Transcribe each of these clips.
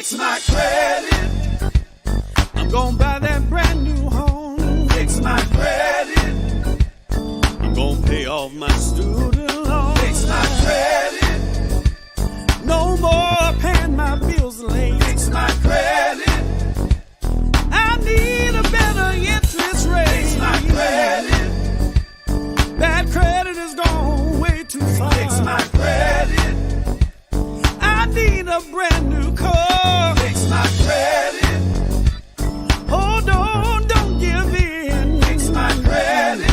Fix my credit. I'm gonna buy that brand new home. Fix my credit. I'm gonna pay off my student loan. Fix my credit. No more paying my bills late. Fix my credit. I need a better interest rate. Fix my credit. That credit is gone way too far. Fix my credit. I need a brand new car. Fix my credit. Hold on, don't give in. Fix my credit.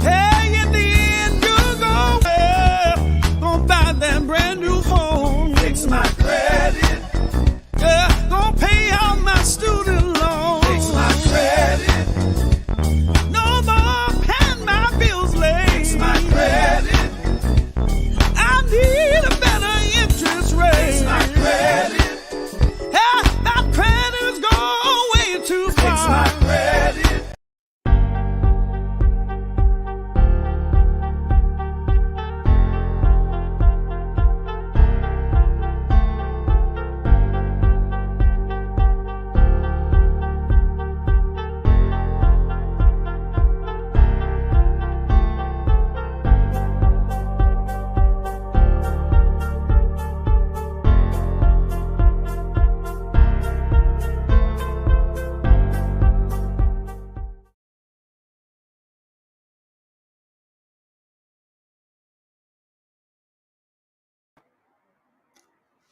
Hey, in the end, you're gonna buy that brand new phone. Fix my credit. Gonna pay out my student loan. Fix my credit. No more paying my bills late. Fix my credit. I need a better interest rate. Fix my credit. Hey, that credit is going way too far. Fix my credit.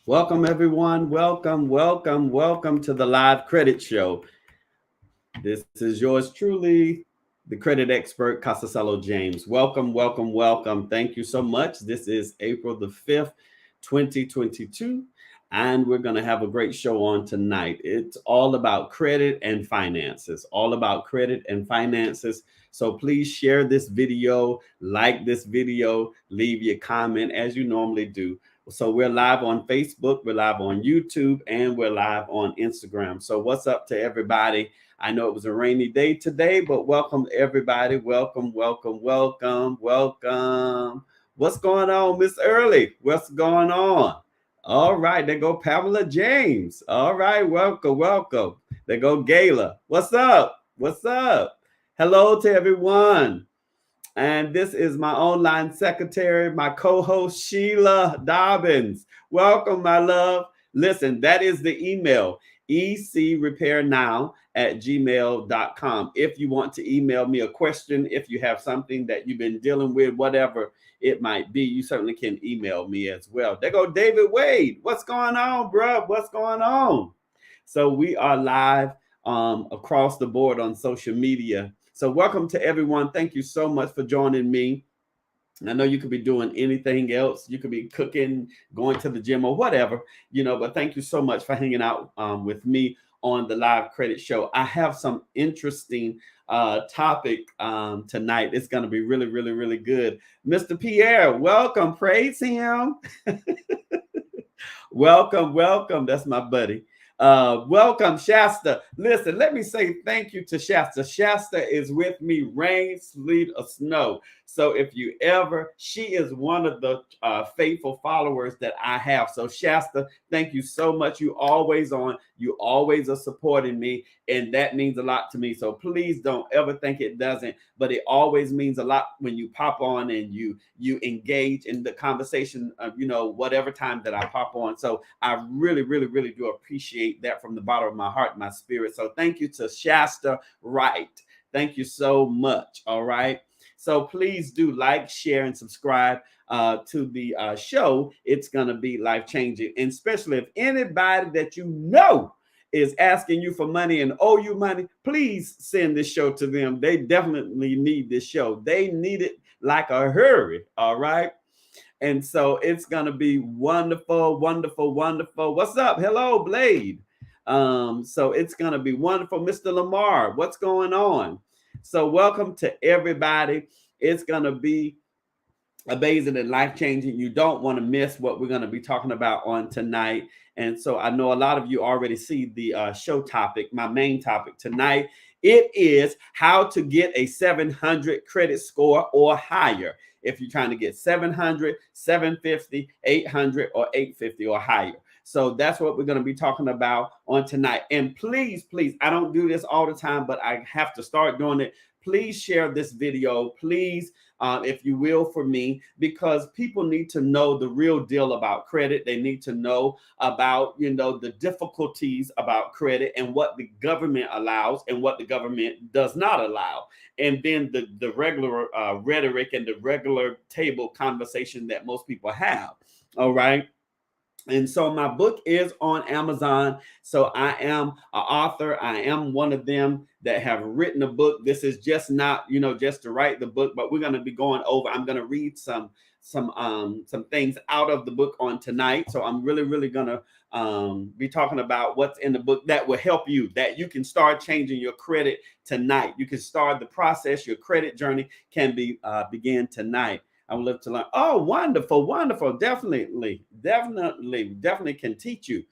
Welcome, everyone. Welcome to the Live Credit Show. This is yours truly, the credit expert, Casacello James. Welcome. Thank you so much. This is April the 5th, 2022, and we're going to have a great show on tonight. It's all about credit and finances, So please share this video, like this video, leave your comment as you normally do. So we're live on Facebook, we're live on YouTube, and we're live on Instagram. So what's up to everybody? I know it was a rainy day today, but welcome everybody. Welcome. What's going on, Miss Early? What's going on? All right, there go Pamela James. All right, welcome. There go Gayla. What's up? Hello to everyone. And this is my online secretary, my co-host, Sheila Dobbins. Welcome, my love. Listen, that is the email, ecrepairnow@gmail.com. If you want to email me a question, if you have something that you've been dealing with, whatever it might be, you certainly can email me as well. There go David Wade. What's going on, bro? What's going on? So we are live across the board on social media. So welcome to everyone. Thank you so much for joining me. I know you could be doing anything else. You could be cooking, going to the gym or whatever, but thank you so much for hanging out with me on the Live Credit Show. I have some interesting topic tonight. It's going to be really, really, really good. Mr. Pierre, welcome. Praise him. Welcome. That's my buddy. Welcome, Shasta. Listen, let me say thank you to Shasta. Shasta is with me, rain, sleet, or snow. So if you ever, she is one of the faithful followers that I have. So Shasta, thank you so much. You always on. You always are supporting me, and that means a lot to me. So please don't ever think it doesn't, but it always means a lot when you pop on and you engage in the conversation, whatever time that I pop on. So I really, really, really do appreciate that from the bottom of my heart, my spirit. So thank you to Shasta Wright. Thank you so much. All right. So please do like, share, and subscribe to the show. It's going to be life-changing. And especially if anybody that you know is asking you for money and owe you money, please send this show to them. They definitely need this show. They need it like a hurry. All right. And so it's going to be wonderful. What's up? Hello, Blade. So it's going to be wonderful. Mr. Lamar, what's going on? So welcome to everybody. It's going to be amazing and life-changing. You don't want to miss what we're going to be talking about on tonight. And so I know a lot of you already see the show topic, my main topic tonight. It is how to get a 700 credit score or higher. If you're trying to get 700, 750, 800, or 850 or higher. So that's what we're going to be talking about on tonight. And please, please, I don't do this all the time, but I have to start doing it. Please share this video, please, if you will, for me, because people need to know the real deal about credit. They need to know about, the difficulties about credit and what the government allows and what the government does not allow. And then the regular rhetoric and the regular table conversation that most people have. All right. And so my book is on Amazon. So I am an author. I am one of them that have written a book. This is just not, just to write the book, but we're going to be going over. I'm going to read some things out of the book on tonight. So I'm really going to be talking about what's in the book that will help you, that you can start changing your credit tonight. You can start the process. Your credit journey can begin tonight. I would love to learn. Oh, wonderful, wonderful. Definitely can teach you.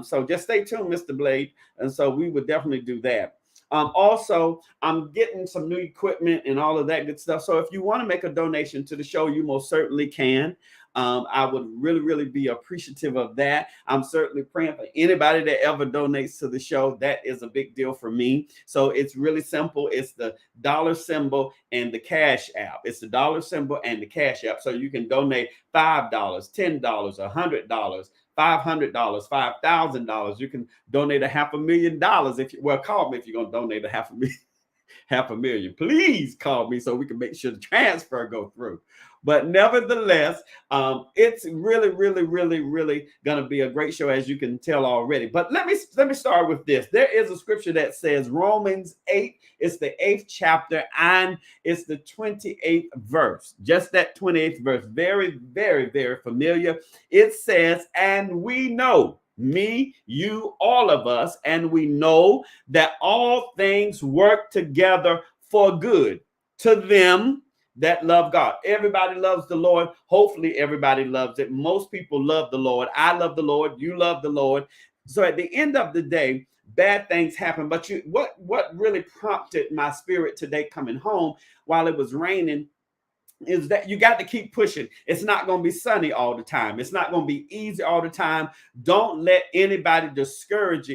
So just stay tuned, Mr. Blade. And so we would definitely do that. Also, I'm getting some new equipment and all of that good stuff. So if you want to make a donation to the show, you most certainly can. I would really be appreciative of that. I'm certainly praying for anybody that ever donates to the show. That is a big deal for me. So it's really simple. It's the dollar symbol and the cash app. It's the dollar symbol and the cash app. So you can donate $5, $10, $100, $500, $5,000. You can donate $500,000 if you call me if you're gonna donate $500,000. Please call me so we can make sure the transfer go through. But nevertheless, it's really going to be a great show, as you can tell already. But let me start with this. There is a scripture that says Romans 8. It's the 8th chapter and it's the 28th verse. Just that 28th verse. Very familiar. It says, and we know, me, you, all of us, and we know that all things work together for good to them that love God. Everybody loves the Lord. Hopefully everybody loves it. Most people love the Lord. I love the Lord. You love the Lord. So at the end of the day, bad things happen. But what really prompted my spirit today coming home while it was raining is that you got to keep pushing. It's not going to be sunny all the time. It's not going to be easy all the time. Don't let anybody discourage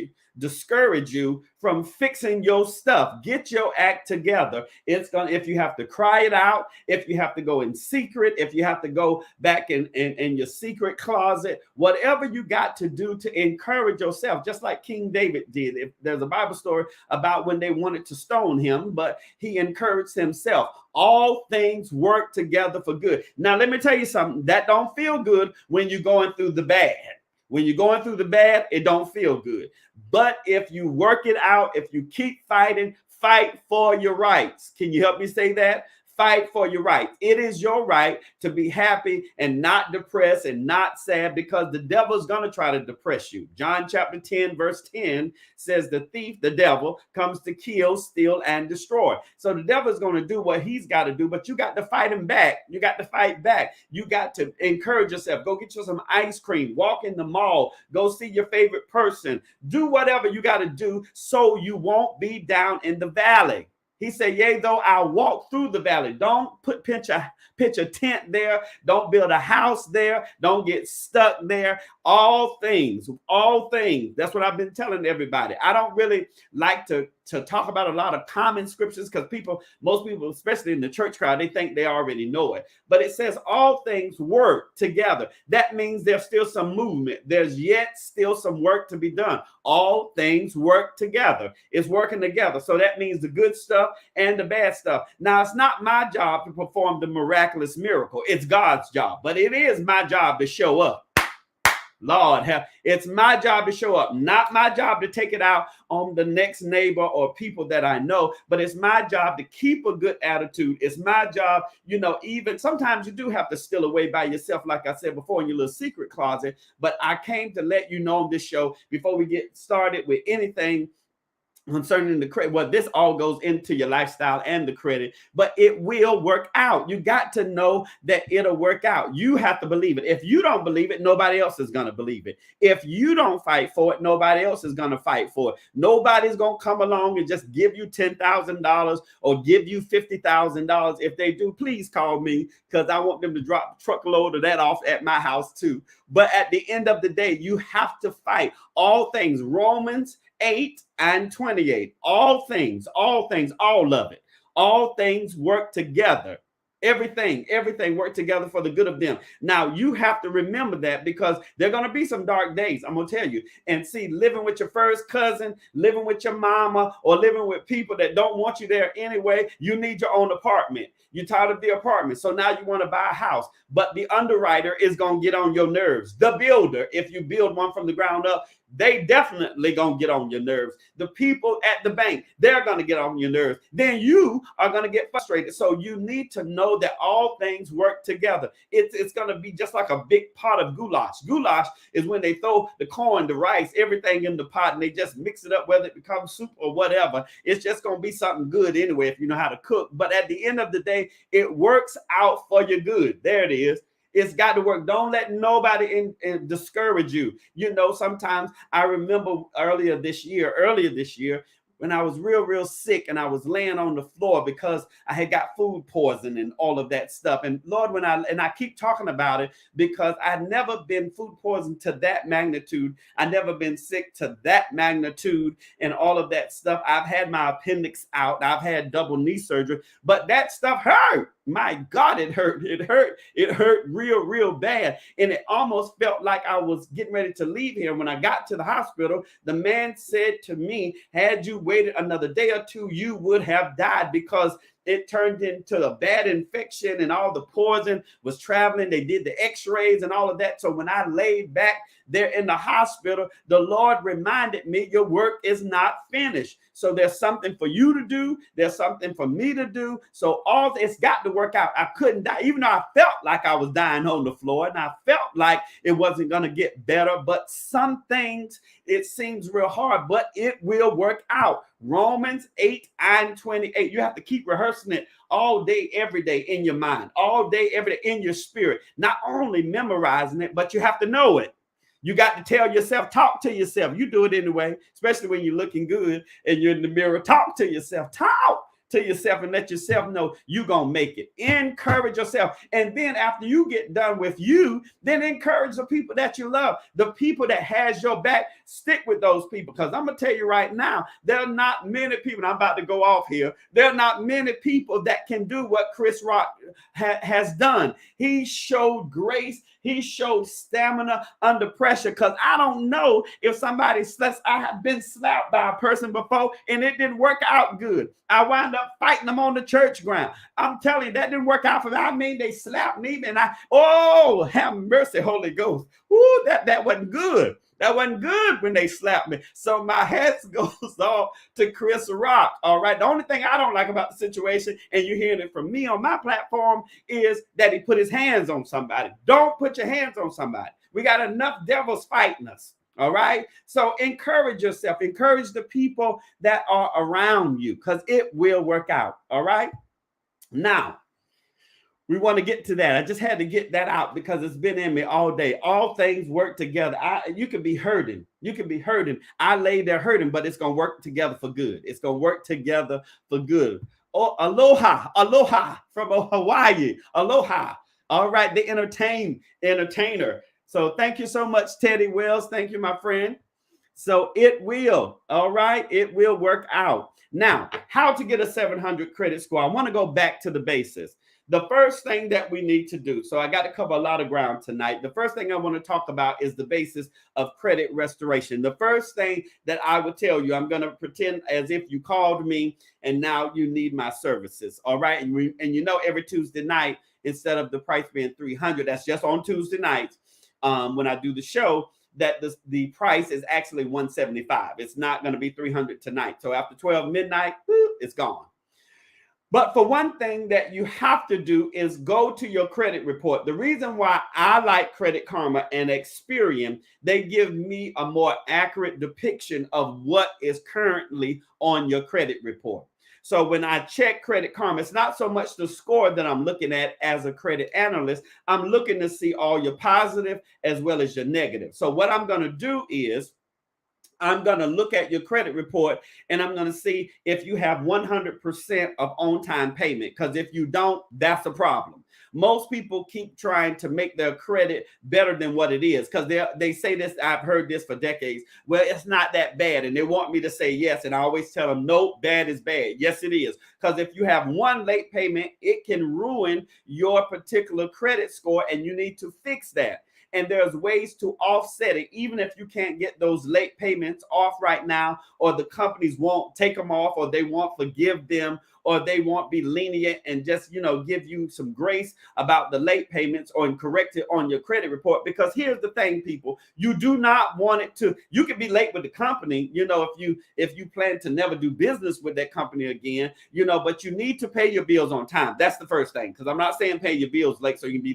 you from fixing your stuff. Get your act together. If you have to cry it out, if you have to go in secret, if you have to go back in your secret closet, whatever you got to do to encourage yourself, just like King David did. If there's a Bible story about when they wanted to stone him, but he encouraged himself. All things work together for good. Now, let me tell you something. That don't feel good when you're going through the bad. When you're going through the bad, it don't feel good. But if you work it out, if you keep fighting, fight for your rights. Can you help me say that? Fight for your rights. It is your right to be happy and not depressed and not sad, because the devil's going to try to depress you. John chapter 10, verse 10 says the thief, the devil, comes to kill, steal, and destroy. So the devil's going to do what he's got to do, but you got to fight him back. You got to fight back. You got to encourage yourself. Go get you some ice cream. Walk in the mall. Go see your favorite person. Do whatever you got to do so you won't be down in the valley. He said, yea, though I walk through the valley. Don't pitch a tent there. Don't build a house there. Don't get stuck there. All things. That's what I've been telling everybody. I don't really like to talk about a lot of common scriptures because most people, especially in the church crowd, they think they already know it. But it says all things work together. That means there's still some movement. There's yet still some work to be done. All things work together. It's working together. So that means the good stuff and the bad stuff. Now, it's not my job to perform the miraculous miracle. It's God's job. But it is my job to show up. Lord, it's my job to show up, not my job to take it out on the next neighbor or people that I know, but it's my job to keep a good attitude. It's my job, even sometimes you do have to steal away by yourself, like I said before, in your little secret closet. But I came to let you know on this show, before we get started with anything, concerning the credit. Well, this all goes into your lifestyle and the credit, but it will work out. You got to know that it'll work out. You have to believe it. If you don't believe it, nobody else is going to believe it. If you don't fight for it, nobody else is going to fight for it. Nobody's going to come along and just give you $10,000 or give you $50,000. If they do, please call me, because I want them to drop a truckload of that off at my house too. But at the end of the day, you have to fight. All things, Romans 8:28. All things, all of it. All things work together. Everything work together for the good of them. Now, you have to remember that, because there are going to be some dark days, I'm going to tell you. And see, living with your first cousin, living with your mama, or living with people that don't want you there anyway, you need your own apartment. You're tired of the apartment, so now you want to buy a house. But the underwriter is going to get on your nerves. The builder, if you build one from the ground up, they definitely gonna get on your nerves. The people at the bank, they're gonna get on your nerves. Then you are gonna get frustrated. So you need to know that all things work together. It's gonna be just like a big pot of goulash. Goulash is when they throw the corn, the rice, everything in the pot, and they just mix it up, whether it becomes soup or whatever. It's just gonna be something good anyway if you know how to cook. But at the end of the day, it works out for your good. There it is. It's got to work. Don't let nobody discourage you. You know, sometimes I remember earlier this year, when I was real sick and I was laying on the floor because I had got food poisoning and all of that stuff. And Lord, I keep talking about it because I'd never been food poisoned to that magnitude. I never been sick to that magnitude and all of that stuff. I've had my appendix out. I've had double knee surgery, but that stuff hurt. My God, it hurt. It hurt real bad. And it almost felt like I was getting ready to leave here. When I got to the hospital, the man said to me, had you waited another day or two, you would have died, because it turned into a bad infection and all the poison was traveling. They did the x-rays and all of that. So when I laid back there in the hospital, the Lord reminded me, your work is not finished. So there's something for you to do. There's something for me to do. So all it's got to work out. I couldn't die, even though I felt like I was dying on the floor and I felt like it wasn't going to get better. But some things, it seems real hard, but it will work out. Romans 8:28. You have to keep rehearsing it all day, every day in your mind, all day, every day in your spirit. Not only memorizing it, but you have to know it. You got to tell yourself, talk to yourself. You do it anyway, especially when you're looking good and you're in the mirror. Talk to yourself. Talk to yourself and let yourself know you're going to make it. Encourage yourself. And then after you get done with you, then encourage the people that you love, the people that has your back. Stick with those people, because I'm going to tell you right now, there are not many people. I'm about to go off here. There are not many people that can do what Chris Rock has done. He showed grace. He showed stamina under pressure, because I don't know if somebody slaps. I have been slapped by a person before and it didn't work out good. I wound up fighting them on the church ground. I'm telling you, that didn't work out for me. I mean, they slapped me and have mercy, Holy Ghost. Ooh, that wasn't good. That wasn't good when they slapped me. So my hat goes off to Chris Rock. All right. The only thing I don't like about the situation, and you're hearing it from me on my platform, is that he put his hands on somebody. Don't put your hands on somebody. We got enough devils fighting us. All right. So encourage yourself. Encourage the people that are around you, because it will work out. All right. Now, we want to get to that. I just had to get that out because it's been in me all day. All things work together. You can be hurting. You can be hurting. I lay there hurting, but it's going to work together for good. It's going to work together for good. Oh, aloha from Hawaii. Aloha. All right. The entertainer. So thank you so much, Teddy Wells. Thank you, my friend. So it will. All right. It will work out. Now, how to get a 700 credit score. I want to go back to the basis. The first thing that we need to do, so I got to cover a lot of ground tonight. The first thing I want to talk about is the basis of credit restoration. The first thing that I would tell you, I'm going to pretend as if you called me and now you need my services. All right. And you know, every Tuesday night, instead of the price being $300, that's just on Tuesday nights when I do the show, that the price is actually $175. It's not going to be $300 tonight. So after 12 midnight, it's gone. But for one thing that you have to do is go to your credit report. The reason why I like Credit Karma and Experian, they give me a more accurate depiction of what is currently on your credit report. So when I check Credit Karma, it's not so much the score that I'm looking at as a credit analyst. I'm looking to see all your positive as well as your negative. So what I'm going to do is I'm going to look at your credit report and I'm going to see if you have 100% of on-time payment. Because if you don't, that's a problem. Most people keep trying to make their credit better than what it is because they say this. I've heard this for decades. Well, it's not that bad. And they want me to say yes. And I always tell them, no, bad is bad. Yes, it is. Because if you have one late payment, it can ruin your particular credit score and you need to fix that. And there's ways to offset it, even if you can't get those late payments off right now, or the companies won't take them off, or they won't forgive them, or they won't be lenient and just, give you some grace about the late payments or correct it on your credit report. Because here's the thing, people, you do not want it to, you can be late with the company, if you plan to never do business with that company again, but you need to pay your bills on time. That's the first thing. Because I'm not saying pay your bills late so you can be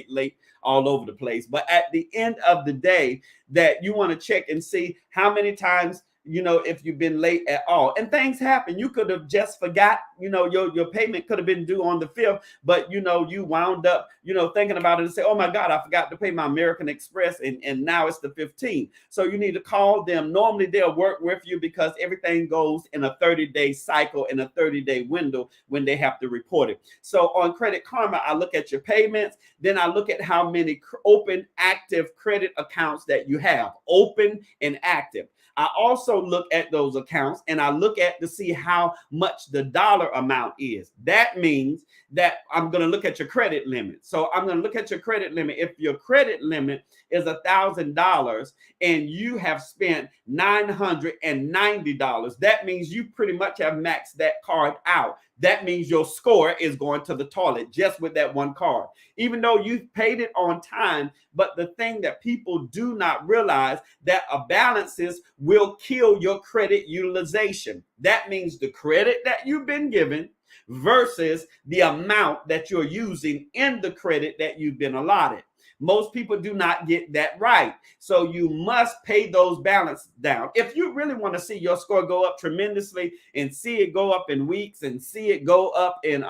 late all over the place. But at the end of the day, that you want to check and see how many times, if you've been late at all. And things happen. You could have just forgot, your payment could have been due on the 5th, but, you wound up, thinking about it and say, oh my God, I forgot to pay my American Express. And now it's the 15th. So you need to call them. Normally they'll work with you because everything goes in a 30-day cycle, in a 30-day window when they have to report it. So on Credit Karma, I look at your payments. Then I look at how many open active credit accounts that you have, open and active. I also look at those accounts and I look at to see how much the dollar amount is. That means that I'm going to look at your credit limit. So I'm going to look at your credit limit. If your credit limit is $1,000 and you have spent $990, that means you pretty much have maxed that card out. That means your score is going to the toilet just with that one card, even though you've paid it on time. But the thing that people do not realize, that balances will kill your credit utilization. That means the credit that you've been given versus the amount that you're using in the credit that you've been allotted. Most people do not get that right. So you must pay those balances down. If you really want to see your score go up tremendously and see it go up in weeks and see it go up in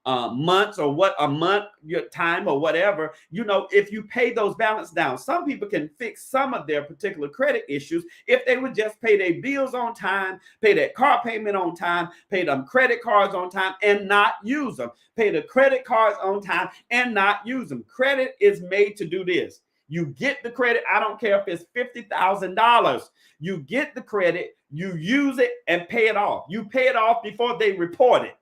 months or a month, your time or whatever, if you pay those balance down, some people can fix some of their particular credit issues if they would just pay their bills on time, pay their car payment on time, pay them credit cards on time and not use them, pay the credit cards on time and not use them. Credit is made to do this. You get the credit. I don't care if it's $50,000. You get the credit, you use it and pay it off. You pay it off before they report it.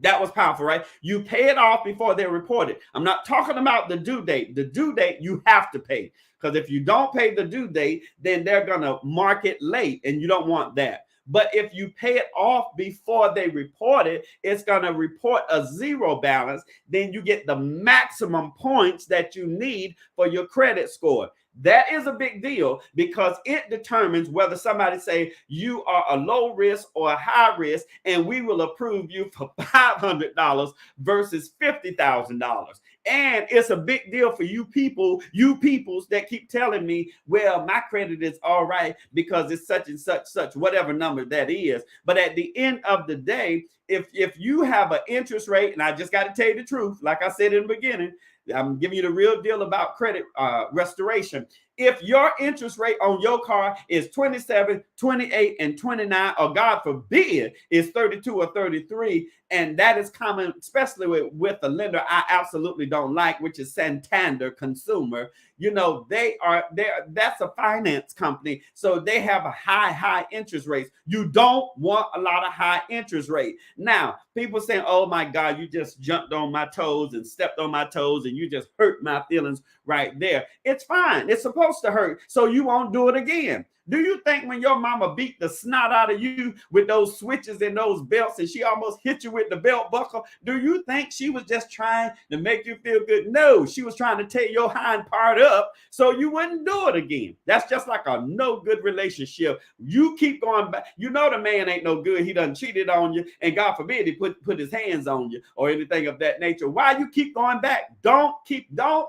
That was powerful, right? You pay it off before they report it. I'm not talking about the due date. The due date you have to pay, because if you don't pay the due date, then they're going to mark it late and you don't want that. But if you pay it off before they report it, it's going to report a zero balance. Then you get the maximum points that you need for your credit score. That is a big deal because it determines whether somebody say you are a low risk or a high risk, and we will approve you for $500 versus $50,000. And it's a big deal for you peoples that keep telling me, well, my credit is all right because it's such and such, whatever number that is. But at the end of the day, if you have an interest rate, and I just got to tell you the truth, like I said in the beginning, I'm giving you the real deal about credit restoration. If your interest rate on your car is 27, 28, and 29, or God forbid, is 32 or 33, and that is common, especially with a lender I absolutely don't like, which is Santander Consumer. That's a finance company, so they have a high interest rates. You don't want a lot of high interest rate. Now, people saying, oh my God, you just jumped on my toes and stepped on my toes and you just hurt my feelings right there. It's fine. It's supposed to hurt, so you won't do it again. Do you think when your mama beat the snot out of you with those switches and those belts and she almost hit you with the belt buckle, do you think she was just trying to make you feel good? No, she was trying to tear your hind part up so you wouldn't do it again. That's just like a no good relationship. You keep going back. You know the man ain't no good. He done cheated on you, and God forbid he put his hands on you or anything of that nature. Why you keep going back? Don't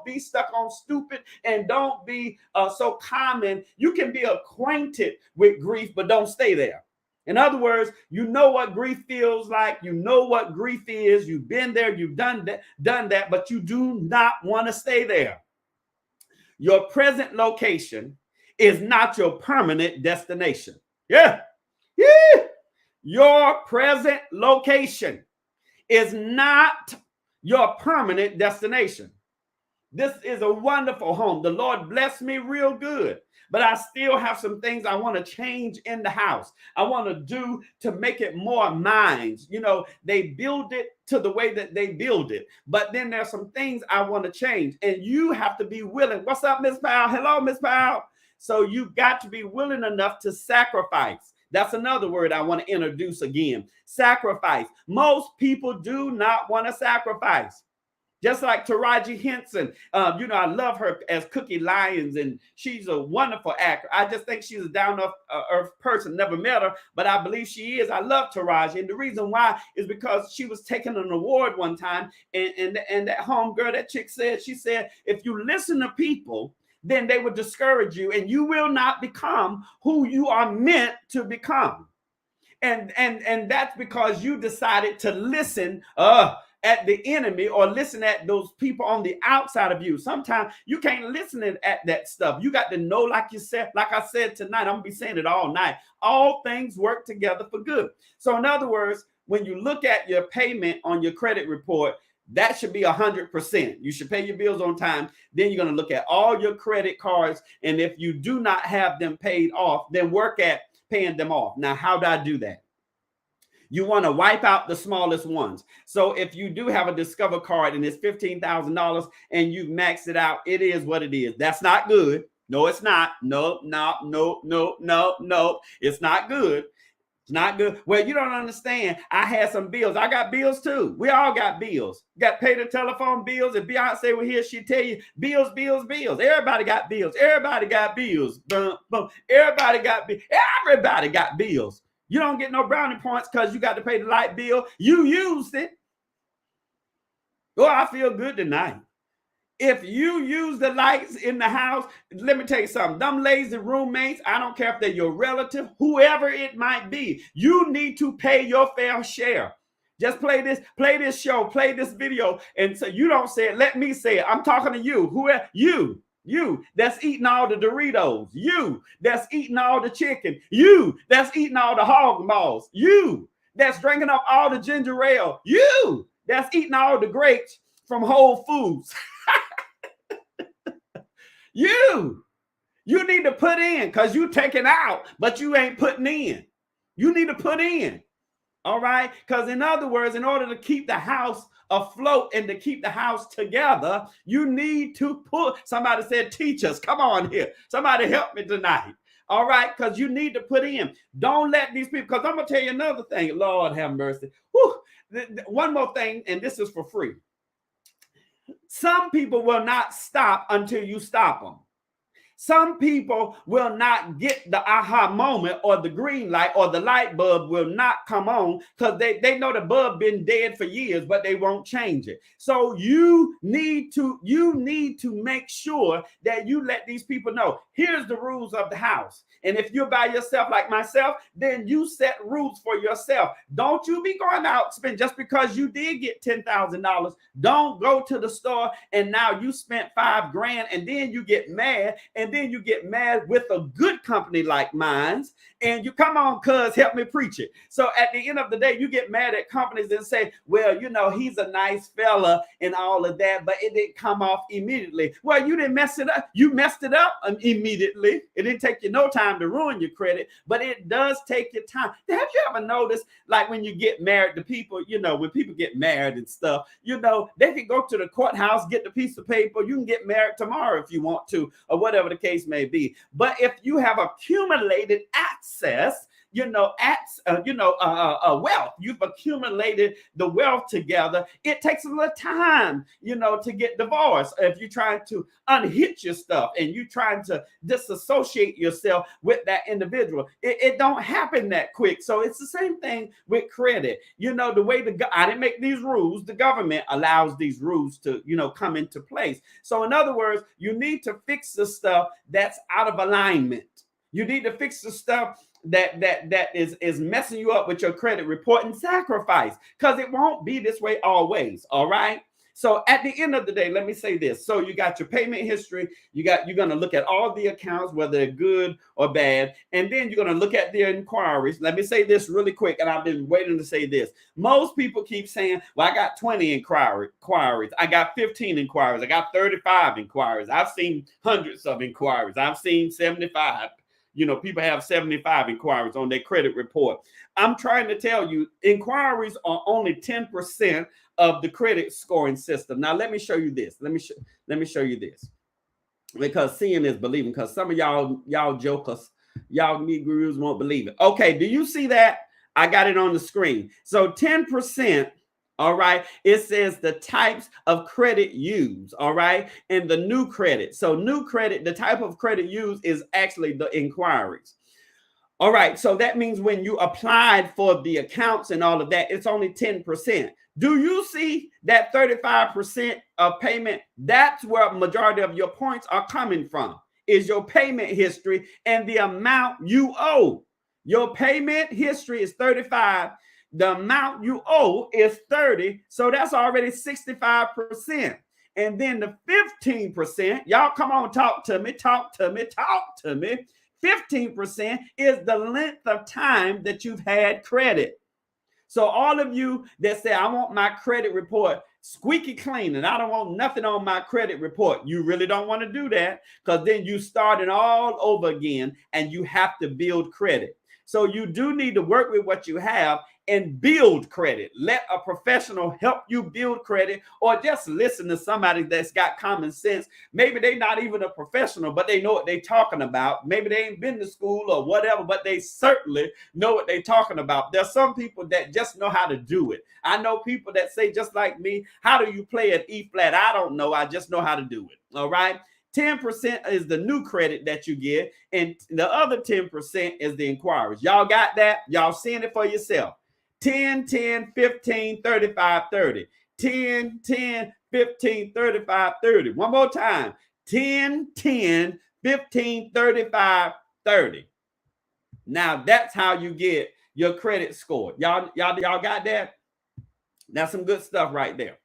be stuck on stupid, and don't be so common. You can be acquainted with grief, but don't stay there. In other words, you know what grief feels like. You know what grief is. You've been there. You've done that, but you do not want to stay there. Your present location is not your permanent destination. Yeah. Your present location is not your permanent destination. This is a wonderful home. The Lord blessed me real good, but I still have some things I want to change in the house. I want to do to make it more mine. You know, they build it to the way that they build it, but then there's some things I want to change, and you have to be willing. What's up, Miss Powell? Hello, Miss Powell. So you've got to be willing enough to sacrifice. That's another word I want to introduce again. Sacrifice. Most people do not want to sacrifice. Just like Taraji Henson, you know, I love her as Cookie Lyons, and she's a wonderful actor. I just think she's a down-to-earth person. Never met her, but I believe she is. I love Taraji, and the reason why is because she was taking an award one time, and that homegirl, that chick said, she said, if you listen to people, then they will discourage you, and you will not become who you are meant to become. And that's because you decided to listen at the enemy, or listen at those people on the outside of you. Sometimes you can't listen at that stuff. You got to know, like you said, like I said tonight, I'm gonna be saying it all night. All things work together for good. So in other words, when you look at your payment on your credit report, that should be 100%. You should pay your bills on time. Then you're going to look at all your credit cards. And if you do not have them paid off, then work at paying them off. Now, how do I do that? You want to wipe out the smallest ones. So if you do have a Discover card and it's $15,000 and you've maxed it out, it is what it is. That's not good. No, it's not. No. It's not good. It's not good. Well, you don't understand. I had some bills. I got bills too. We all got bills. You got to pay the telephone bills. If Beyonce were here, she'd tell you bills. Everybody got bills. Everybody got bills. Boom, boom. Everybody got bills. You don't get no brownie points because you got to pay the light bill. You used it. Oh, I feel good tonight. If you use the lights in the house, let me tell you something. Them lazy roommates, I don't care if they're your relative, whoever it might be, you need to pay your fair share. Just play this show, play this video. And so you don't say it, let me say it. I'm talking to you. Whoever you that's eating all the Doritos, you that's eating all the chicken, you that's eating all the hog maws, you that's drinking up all the ginger ale, you that's eating all the grapes from Whole Foods. You need to put in, because you taking out, but you ain't putting in. You need to put in. All right. Because in other words, in order to keep the house afloat and to keep the house together, you need to put. Somebody said, teach us. Come on here. Somebody help me tonight. All right. Because you need to put in. Don't let these people, because I'm going to tell you another thing. Lord have mercy. Whew. One more thing, and this is for free. Some people will not stop until you stop them. Some people will not get the aha moment or the green light, or the light bulb will not come on because they know the bulb been dead for years, but they won't change it. So you need to make sure that you let these people know, here's the rules of the house. And if you're by yourself like myself, then you set rules for yourself. Don't you be going out spend just because you did get $10,000. Don't go to the store and now you spent $5,000 and then you get mad, and then you get mad with a good company like mine's, and you come on, cuz, help me preach it. So at the end of the day, you get mad at companies and say, well, you know, he's a nice fella and all of that, but it didn't come off immediately. Well, you didn't mess it up. You messed it up immediately. It didn't take you no time to ruin your credit, but it does take your time. Have you ever noticed, like when you get married to people, you know, when people get married and stuff, you know, they can go to the courthouse, get the piece of paper. You can get married tomorrow if you want to, or whatever the case may be. But if you have accumulated access, wealth, you've accumulated the wealth together, it takes a little time, to get divorced. If you're trying to unhitch your stuff and you're trying to disassociate yourself with that individual, it don't happen that quick. So it's the same thing with credit. The way I didn't make these rules, the government allows these rules to, come into place. So in other words, you need to fix the stuff that's out of alignment. You need to fix the stuff that is messing you up with your credit report and sacrifice, because it won't be this way always. All right. So at the end of the day, let me say this. So you got your payment history. You're going to look at all the accounts, whether they're good or bad. And then you're going to look at their inquiries. Let me say this really quick. And I've been waiting to say this. Most people keep saying, well, I got 20 inquiries. I got 15 inquiries. I got 35 inquiries. I've seen hundreds of inquiries. I've seen 75. People have 75 inquiries on their credit report. I'm trying to tell you, inquiries are only 10% of the credit scoring system. Now, let me show you this. Let me show you this. Because seeing is believing. Because some of y'all jokers, y'all Negroes won't believe it. Okay, do you see that? I got it on the screen. So 10%. All right. It says the types of credit used. All right. And the new credit. So new credit, the type of credit used is actually the inquiries. All right. So that means when you applied for the accounts and all of that, it's only 10%. Do you see that 35% of payment? That's where a majority of your points are coming from, is your payment history and the amount you owe. Your payment history is 35. The amount you owe is 30. So that's already 65%. And then the 15%, y'all come on, talk to me. 15% is the length of time that you've had credit. So all of you that say, I want my credit report squeaky clean and I don't want nothing on my credit report, you really don't want to do that, because then you starting all over again and you have to build credit. So you do need to work with what you have and build credit. Let a professional help you build credit, or just listen to somebody that's got common sense. Maybe they're not even a professional, but they know what they're talking about. Maybe they ain't been to school or whatever, but they certainly know what they're talking about. There's some people that just know how to do it. I know people that say, just like me, how do you play an E flat? I don't know. I just know how to do it. All right. 10% is the new credit that you get, and the other 10% is the inquiries. Y'all got that? Y'all seeing it for yourself. 10, 10, 15, 35, 30. 10, 10, 15, 35, 30. One more time. 10, 10, 15, 35, 30. Now that's how you get your credit score. Y'all got that? That's some good stuff right there.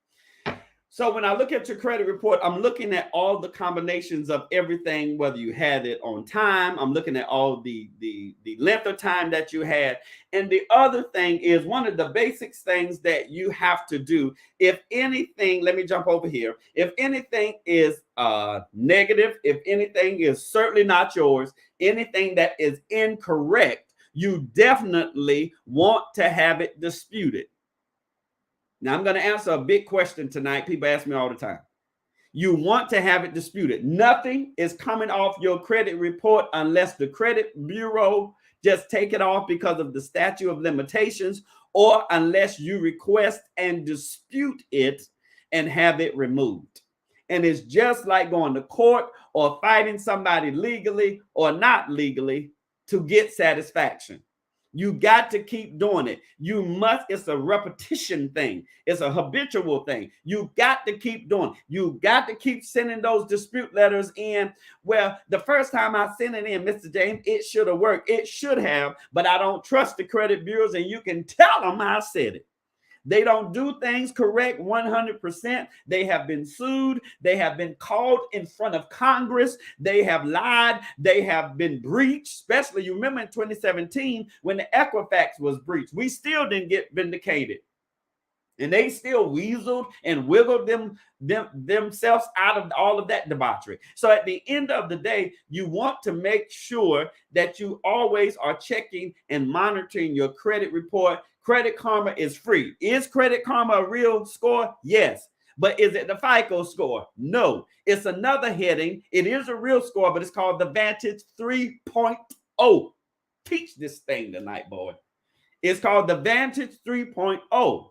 So when I look at your credit report, I'm looking at all the combinations of everything, whether you had it on time. I'm looking at all the length of time that you had. And the other thing is, one of the basic things that you have to do, if anything, let me jump over here. If anything is negative, if anything is certainly not yours, anything that is incorrect, you definitely want to have it disputed. Now, I'm going to answer a big question tonight. People ask me all the time. You want to have it disputed. Nothing is coming off your credit report unless the credit bureau just take it off because of the statute of limitations, or unless you request and dispute it and have it removed. And it's just like going to court or fighting somebody legally or not legally to get satisfaction. You got to keep doing it. You must. It's a repetition thing. It's a habitual thing. You got to keep doing it. You got to keep sending those dispute letters in. Well, the first time I sent it in, Mr. James, it should have worked. It should have, but I don't trust the credit bureaus, and you can tell them I said it. They don't do things correct 100%. They have been sued. They have been called in front of Congress. They have lied. They have been breached, especially, you remember in 2017 when the Equifax was breached. We still didn't get vindicated. And they still weaseled and wiggled themselves out of all of that debauchery. So at the end of the day, you want to make sure that you always are checking and monitoring your credit report. Credit Karma is free. Is Credit Karma a real score? Yes. But is it the FICO score? No, it's another heading. It is a real score, but it's called the Vantage 3.0. Teach this thing tonight, boy. It's called the Vantage 3.0.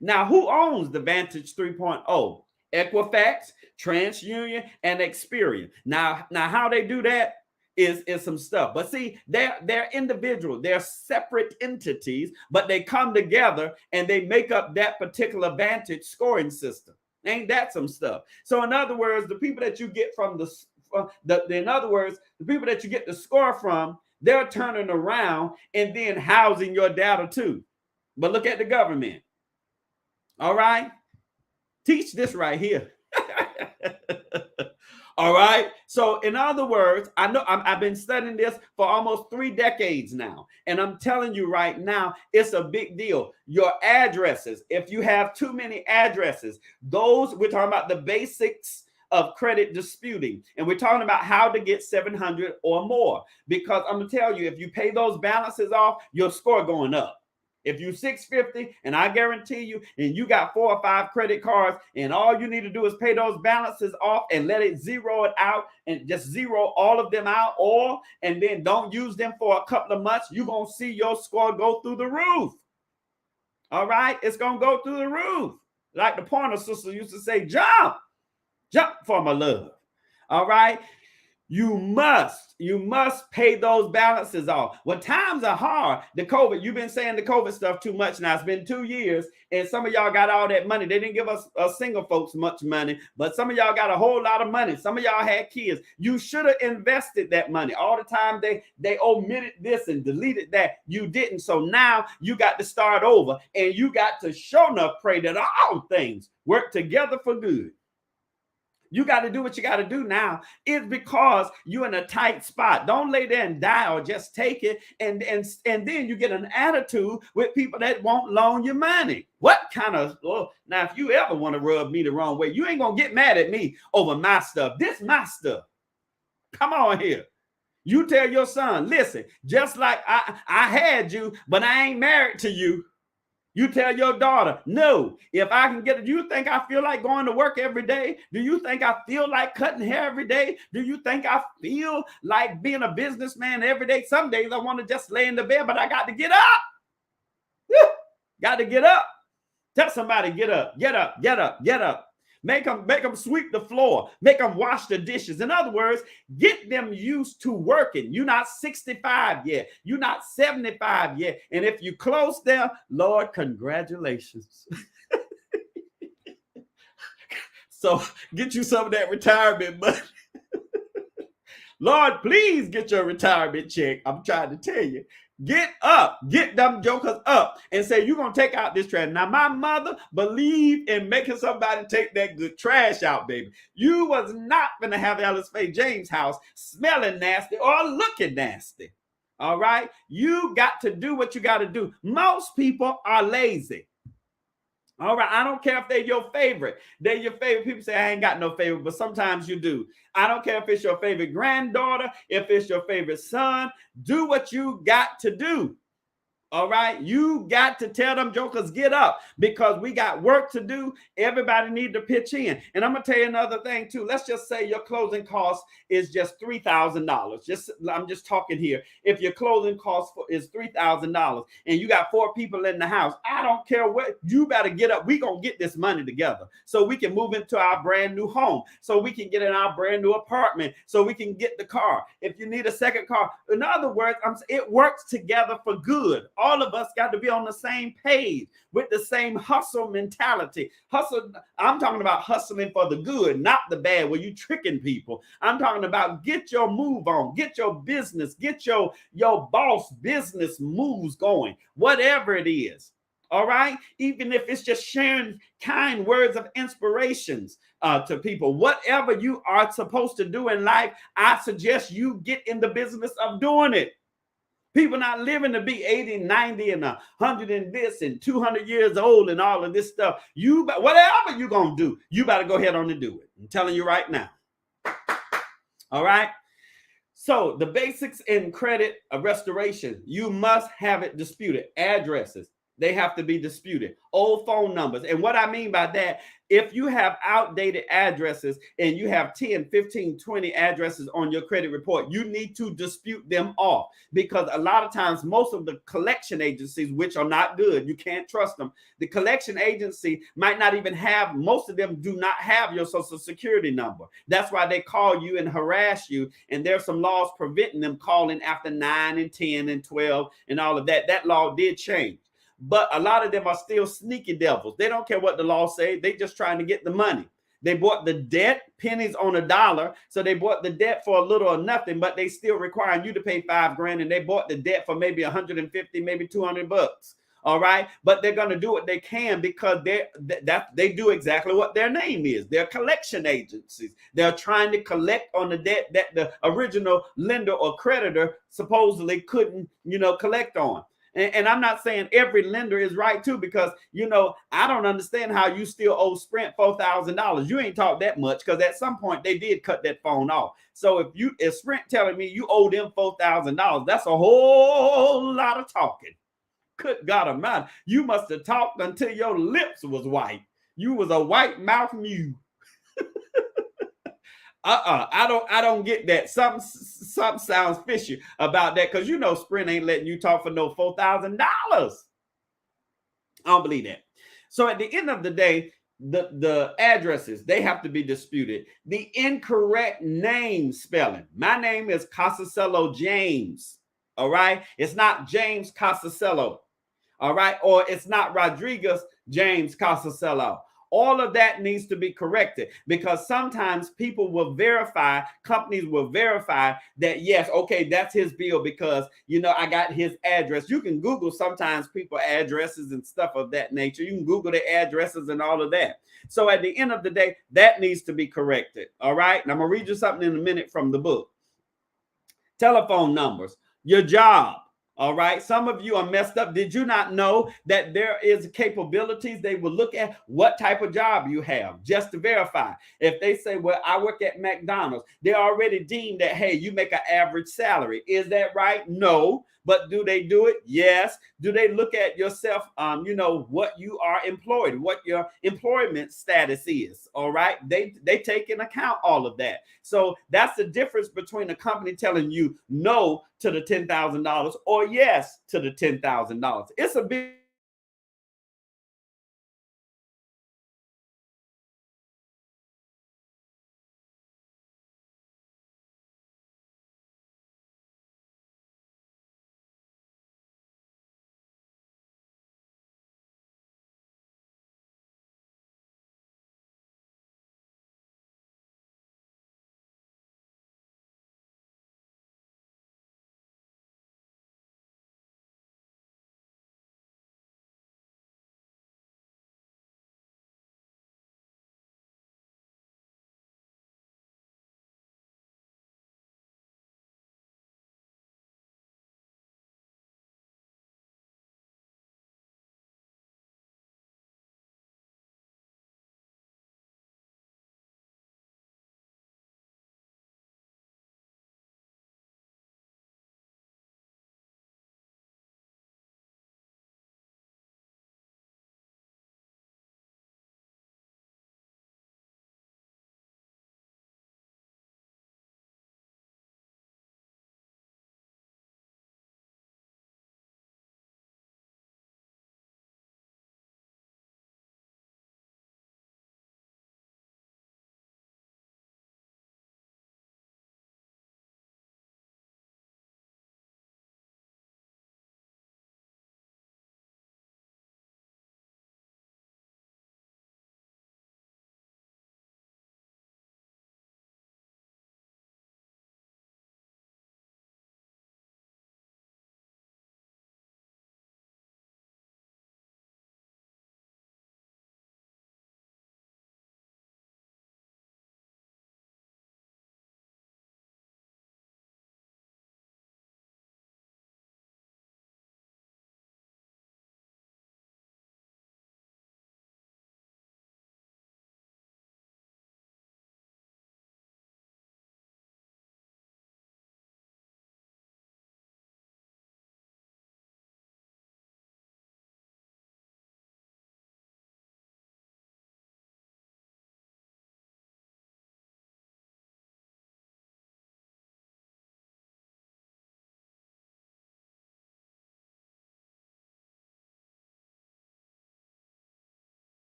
Now, who owns the Vantage 3.0? Equifax, TransUnion, and Experian. Now how they do that is some stuff. But see, they're individual. They're separate entities, but they come together and they make up that particular Vantage scoring system. Ain't that some stuff? So in other words, the people that you get from the people that you get the score from, they're turning around and then housing your data too. But look at the government. All right? Teach this right here. All right. So in other words, I know I've been studying this for almost 3 decades now. And I'm telling you right now, it's a big deal. Your addresses, if you have too many addresses, those, we're talking about the basics of credit disputing. And we're talking about how to get 700 or more. Because I'm going to tell you, if you pay those balances off, your score going up. If you 650, and I guarantee you, and you got 4 or 5 credit cards, and all you need to do is pay those balances off and let it zero it out and just zero all of them out, and then don't use them for a couple of months, you're going to see your score go through the roof. All right? It's going to go through the roof. Like the Pointer sister used to say, jump for my love. All right? You must pay those balances off. When times are hard, the COVID, you've been saying the COVID stuff too much now. It's been 2 years, and some of y'all got all that money. They didn't give us single folks much money, but some of y'all got a whole lot of money. Some of y'all had kids. You should have invested that money. All the time they omitted this and deleted that. You didn't. So now you got to start over, and you got to sure enough pray that all things work together for good. You got to do what you got to do now. It's because you're in a tight spot. Don't lay there and die or just take it. And then you get an attitude with people that won't loan you money. What kind of, now, if you ever want to rub me the wrong way, you ain't going to get mad at me over my stuff. This my stuff. Come on here. You tell your son, listen, just like I had you, but I ain't married to you. You tell your daughter, no, if I can get it, do you think I feel like going to work every day? Do you think I feel like cutting hair every day? Do you think I feel like being a businessman every day? Some days I want to just lay in the bed, but I got to get up. Woo! Got to get up. Tell somebody, get up, get up, get up, get up. Make them sweep the floor. Make them wash the dishes. In other words, get them used to working. You're not 65 yet. You're not 75 yet. And if you close there, Lord, congratulations. So get you some of that retirement money. Lord, please get your retirement check. I'm trying to tell you. Get up, get them jokers up and say, you're going to take out this trash. Now, my mother believed in making somebody take that good trash out, baby. You was not going to have Alice Faye James' house smelling nasty or looking nasty. All right? You got to do what you got to do. Most people are lazy. All right, I don't care if they're your favorite. They're your favorite. People say, I ain't got no favorite, but sometimes you do. I don't care if it's your favorite granddaughter, if it's your favorite son. Do what you got to do. All right, you got to tell them jokers, get up, because we got work to do. Everybody need to pitch in. And I'm going to tell you another thing too. Let's just say your closing cost is just $3,000. I'm just talking here. If your closing cost is $3,000 and you got 4 people in the house, I don't care what, you better get up. We going to get this money together so we can move into our brand new home, so we can get in our brand new apartment, so we can get the car. If you need a second car, in other words, it works together for good. All of us got to be on the same page with the same hustle mentality. Hustle, I'm talking about hustling for the good, not the bad, where you tricking people. I'm talking about get your move on, get your business, get your boss business moves going, whatever it is. All right. Even if it's just sharing kind words of inspirations to people, whatever you are supposed to do in life, I suggest you get in the business of doing it. People not living to be 80, 90, and 100 and this and 200 years old and all of this stuff. Whatever you're going to do, you better go ahead on and do it. I'm telling you right now. All right. So the basics in credit restoration, you must have it disputed. Addresses, they have to be disputed. Old phone numbers. And what I mean by that, If you have outdated addresses and you have 10, 15, 20 addresses on your credit report, you need to dispute them off, because a lot of times most of the collection agencies, which are not good, you can't trust them. The collection agency might not even have, most of them do not have your social security number. That's why they call you and harass you. And there's some laws preventing them calling after 9 and 10 and 12 and all of that. That law did change. But a lot of them are still sneaky devils. They don't care what the law says. They just trying to get the money. They bought the debt, pennies on a dollar. So they bought the debt for a little or nothing, but they still requiring you to pay $5,000. And they bought the debt for maybe 150, maybe $200. All right. But they're going to do what they can, because they do exactly what their name is. They're collection agencies. They're trying to collect on the debt that the original lender or creditor supposedly couldn't, collect on. And I'm not saying every lender is right too, because, I don't understand how you still owe Sprint $4,000. You ain't talked that much, because at some point they did cut that phone off. So if Sprint telling me you owe them $4,000, that's a whole lot of talking. Good God Almighty, you must have talked until your lips was white. You was a white mouth mule. I don't get that. Something sounds fishy about that, because Sprint ain't letting you talk for no $4,000. I don't believe that. So at the end of the day, the addresses, they have to be disputed. The incorrect name spelling. My name is Casacello James. All right. It's not James Casacello. All right. Or it's not Rodriguez James Casacello. All of that needs to be corrected, because sometimes people will verify, companies will verify that, yes, okay, that's his bill, because, I got his address. You can Google sometimes people addresses and stuff of that nature. You can Google their addresses and all of that. So at the end of the day, that needs to be corrected. All right. And I'm going to read you something in a minute from the book. Telephone numbers, your job. All right. Some of you are messed up. Did you not know that there is capabilities? They will look at what type of job you have just to verify. If they say, well, I work at McDonald's, they already deem that, hey, you make an average salary. Is that right? No. But do they do it? Yes. Do they look at yourself, what you are employed, what your employment status is? All right. They take into account all of that. So that's the difference between a company telling you no to the $10,000 or yes to the $10,000. It's a big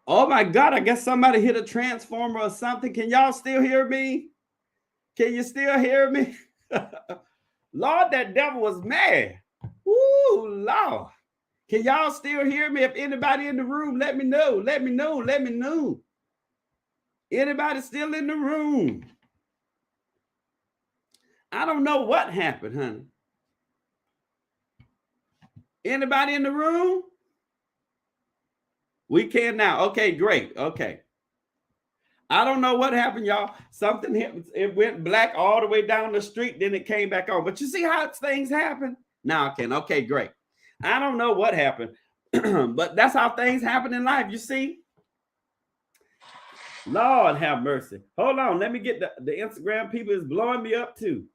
Oh my God, I guess somebody hit a transformer or something. Can y'all still hear me? Can you still hear me? Lord, that devil was mad. Woo, Lord. Can y'all still hear me? If anybody in the room, let me know. Let me know. Let me know. Anybody still in the room? I don't know what happened, honey. Anybody in the room? We can now. Okay, great. Okay. I don't know what happened, y'all. Something hit, it went black all the way down the street, then it came back on. But you see how things happen? Now I can. Okay, great. I don't know what happened, but that's how things happen in life. You see? Lord have mercy. Hold on. Let me get the Instagram people is blowing me up too.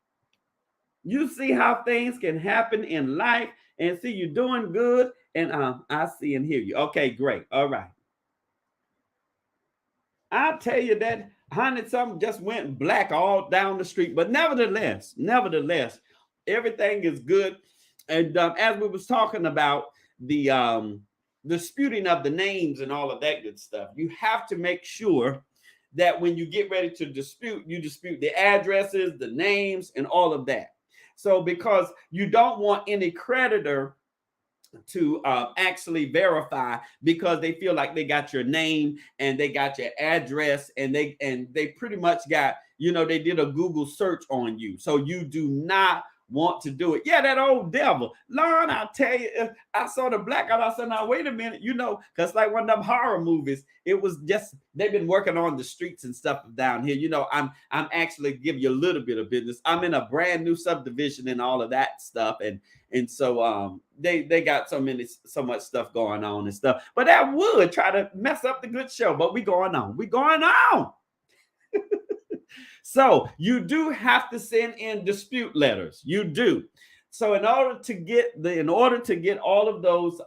You see how things can happen in life and see you doing good. And I see and hear you. Okay, great. All right. I'll tell you that 100 something just went black all down the street. But nevertheless, everything is good. And as we was talking about the disputing of the names and all of that good stuff, you have to make sure that when you get ready to dispute, you dispute the addresses, the names, and all of that. So because you don't want any creditor to actually verify because they feel like they got your name and they got your address and they pretty much got, they did a Google search on you. So you do not want to do it. Yeah, that old devil. Lord, I'll tell you, I saw the blackout. I said, now wait a minute, because like one of them horror movies, it was just, they've been working on the streets and stuff down here. I'm actually giving you a little bit of business. I'm in a brand new subdivision and all of that stuff. And so they got so much stuff going on and stuff. But that would try to mess up the good show. But we going on. So you do have to send in dispute letters. You do. So in order to get all of those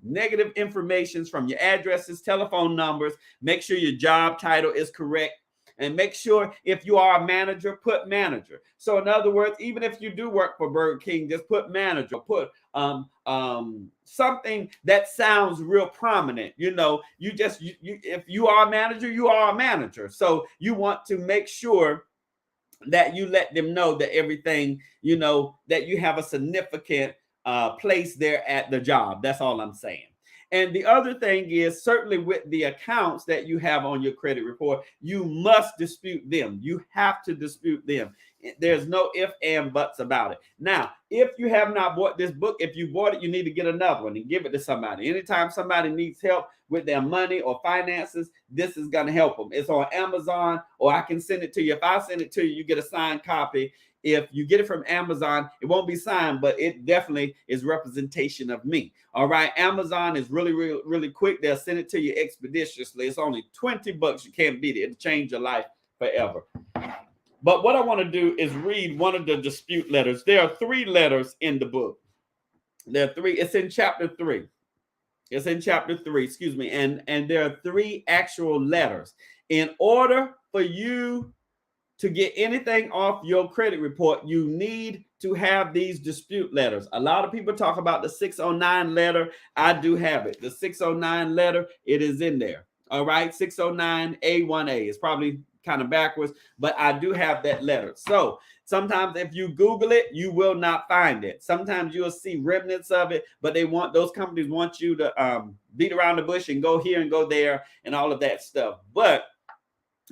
negative informations from your addresses, telephone numbers, make sure your job title is correct. And make sure if you are a manager, put manager. So in other words, even if you do work for Burger King, just put manager, put something that sounds real prominent. If you are a manager, you are a manager. So you want to make sure that you let them know that everything, that you have a significant place there at the job. That's all I'm saying. And the other thing is, certainly with the accounts that you have on your credit report, you must dispute them. You have to dispute them. There's no ifs and buts about it. Now, if you have not bought this book, if you bought it, you need to get another one and give it to somebody. Anytime somebody needs help with their money or finances, this is going to help them. It's on Amazon, or I can send it to you. If I send it to you, you get a signed copy. If you get it from Amazon, it won't be signed, but it definitely is representation of me. All right. Amazon is really, really, really quick. They'll send it to you expeditiously. It's only $20. You can't beat it. It'll change your life forever. But what I want to do is read one of the dispute letters. There are 3 letters in the book. There are 3. It's in chapter 3. Excuse me. And there are 3 actual letters. In order for you to get anything off your credit report, you need to have these dispute letters. A lot of people talk about the 609 letter. I do have it. The 609 letter, it is in there. All right. 609A1A. It's probably kind of backwards, but I do have that letter. So sometimes if you Google it, you will not find it. Sometimes you'll see remnants of it, but those companies want you to beat around the bush and go here and go there and all of that stuff. But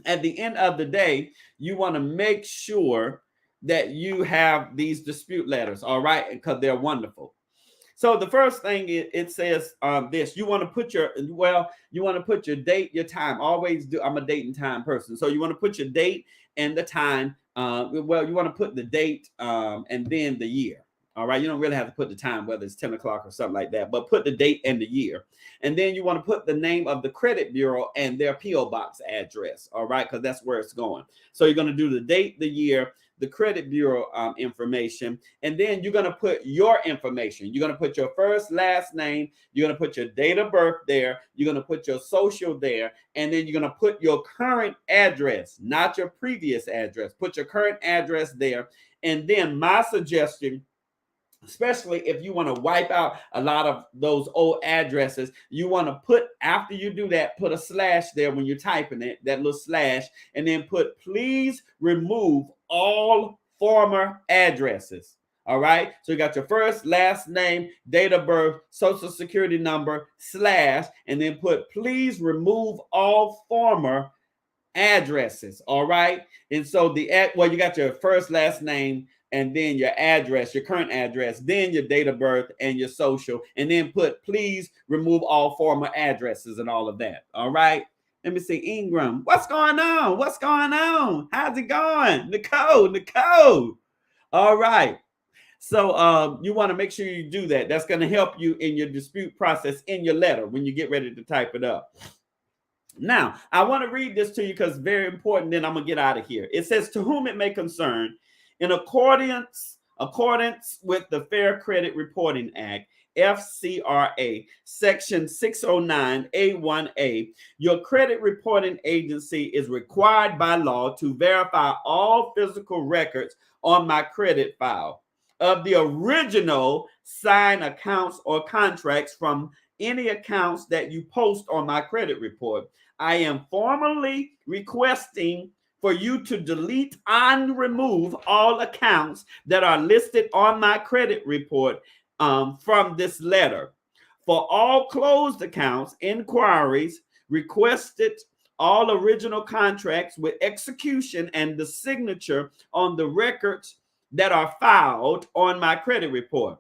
at the end of the day, you want to make sure that you have these dispute letters, all right, because they're wonderful. So the first thing it says this: you want to put your date, your time. Always do. I'm a date and time person, so you want to put your date and the time. You want to put the date and then the year. All right, you don't really have to put the time, whether it's 10 o'clock or something like that, but put the date and the year. And then you want to put the name of the credit bureau and their P.O. box address, all right, because that's where it's going. So you're going to do the date, the year, the credit bureau information, and then you're going to put your information. You're going to put your first, last name. You're going to put your date of birth there. You're going to put your social there, and then you're going to put your current address, not your previous address. Put your current address there. And then my suggestion especially if you want to wipe out a lot of those old addresses. You want to put, after you do that, put a slash there when you're typing it, that little slash, and then put, please remove all former addresses. All right. So you got your first, last name, date of birth, social security number, slash, and then put, please remove all former addresses. All right. And so you got your first, last name, and then your address, your current address, then your date of birth and your social, and then put, please remove all former addresses and all of that. All right. Let me see. Ingram, what's going on? What's going on? How's it going? Nicole. All right. So you want to make sure you do that. That's going to help you in your dispute process in your letter when you get ready to type it up. Now, I want to read this to you because it's very important. Then I'm going to get out of here. It says, to whom it may concern, in accordance with the Fair Credit Reporting Act, FCRA, Section 609A1A, your credit reporting agency is required by law to verify all physical records on my credit file of the original signed accounts or contracts from any accounts that you post on my credit report. I am formally requesting for you to delete and remove all accounts that are listed on my credit report from this letter. For all closed accounts, inquiries requested, all original contracts with execution and the signature on the records that are filed on my credit report.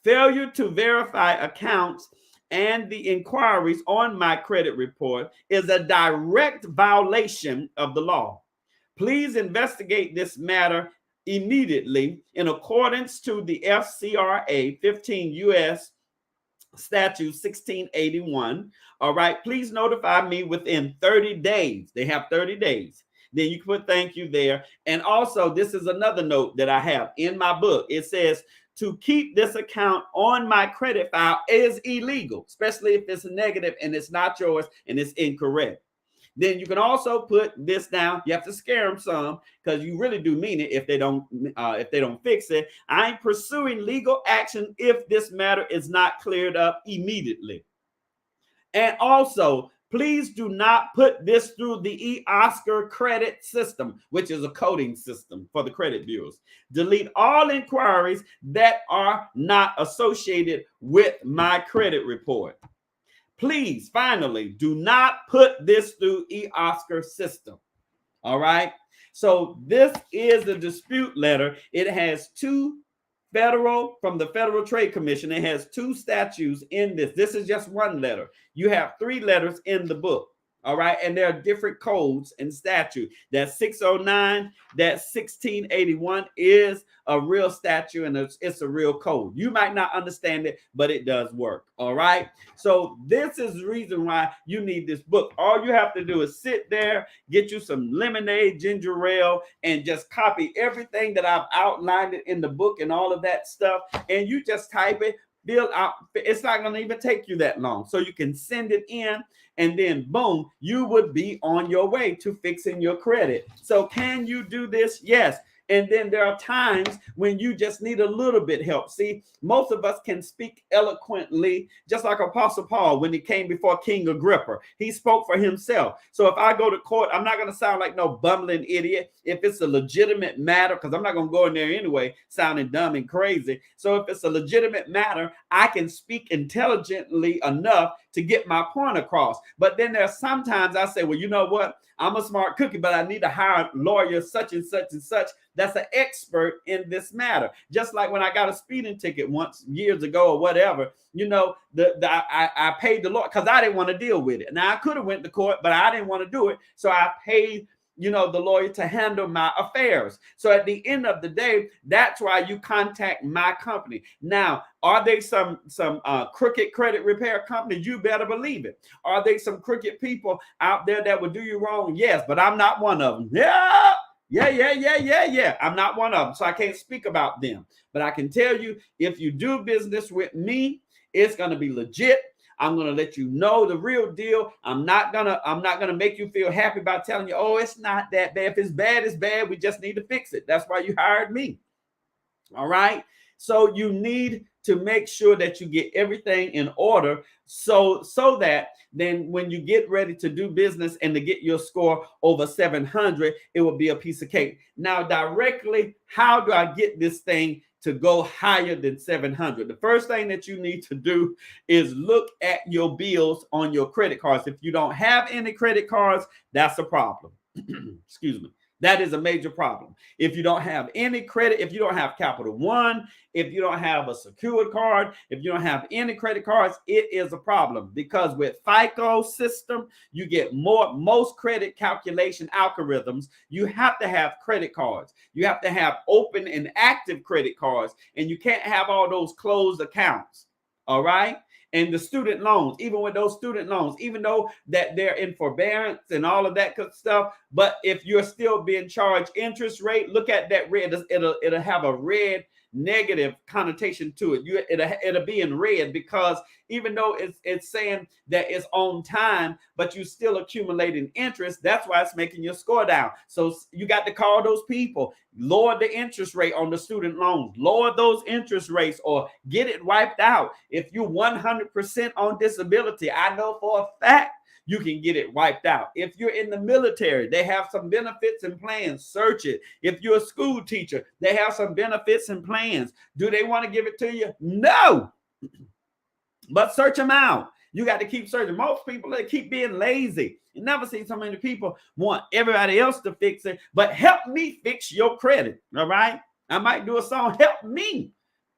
Failure to verify accounts and the inquiries on my credit report is a direct violation of the law. Please investigate this matter immediately in accordance to the FCRA 15 U.S. Statute 1681. All right. Please notify me within 30 days. They have 30 days. Then you can put thank you there. And also, this is another note that I have in my book. It says, to keep this account on my credit file is illegal, especially if it's negative and it's not yours and it's incorrect. Then you can also put this down. You have to scare them some because you really do mean it if they don't fix it. I'm pursuing legal action if this matter is not cleared up immediately. And also, please do not put this through the eOscar credit system, which is a coding system for the credit bureaus. Delete all inquiries that are not associated with my credit report. Please, finally, do not put this through eOscar system. All right. So this is the dispute letter. It has two from the Federal Trade Commission. It has two statutes in this. This is just one letter. You have three letters in the book. All right. And there are different codes and statute. That 609, that 1681 is a real statute and it's a real code. You might not understand it, but it does work. All right. So this is the reason why you need this book. All you have to do is sit there, get you some lemonade, ginger ale, and just copy everything that I've outlined it in the book and all of that stuff. And you just type it, fill out. It's not going to even take you that long. So you can send it in. And then, boom, you would be on your way to fixing your credit. So can you do this? Yes. And then there are times when you just need a little bit help. See, most of us can speak eloquently, just like Apostle Paul when he came before King Agrippa. He spoke for himself. So if I go to court, I'm not going to sound like no bumbling idiot. If it's a legitimate matter, because I'm not going to go in there anyway, sounding dumb and crazy. So if it's a legitimate matter, I can speak intelligently enough to get my point across. But then there's sometimes I say, well, you know what? I'm a smart cookie, but I need to hire a lawyer such and such and such that's an expert in this matter. Just like when I got a speeding ticket once years ago or whatever, you know, I paid the lawyer because I didn't want to deal with it. Now I could have went to court, but I didn't want to do it. So I paid, you know, the lawyer to handle my affairs. So at the end of the day, that's why you contact my company. Now, are they some crooked credit repair companies? You better believe it. Are they some crooked people out there that would do you wrong? Yes, but I'm not one of them. Yeah. I'm not one of them, so I can't speak about them. But I can tell you, if you do business with me, it's going to be legit. I'm going to let you know the real deal. I'm not going to make you feel happy by telling you, oh, it's not that bad. If it's bad, it's bad. We just need to fix it. That's why you hired me. All right. So you need to make sure that you get everything in order so that then when you get ready to do business and to get your score over 700, it will be a piece of cake. Now, directly, how do I get this thing to go higher than 700? The first thing that you need to do is look at your bills on your credit cards. If you don't have any credit cards, that's a problem. Excuse me. That is a major problem. If you don't have any credit, if you don't have Capital One, if you don't have a secured card, if you don't have any credit cards, it is a problem, because with FICO system, you get most credit calculation algorithms. You have to have credit cards. You have to have open and active credit cards, and you can't have all those closed accounts. All right. And the student loans, even with those student loans, even though that they're in forbearance and all of that good stuff, but if you're still being charged interest rate, look at that red. It'll have a red negative connotation to it. It'll be in red, because even though it's saying that it's on time, but you still accumulating interest. That's why it's making your score down. So you got to call those people, lower the interest rate on the student loans, lower those interest rates, or get it wiped out. If you're 100% on disability, I know for a fact you can get it wiped out. If you're in the military, they have some benefits and plans. Search it. If you're a school teacher, they have some benefits and plans. Do they want to give it to you? No. But search them out. You got to keep searching. Most people, they keep being lazy. You never see so many people want everybody else to fix it, but help me fix your credit. All right. I might do a song, help me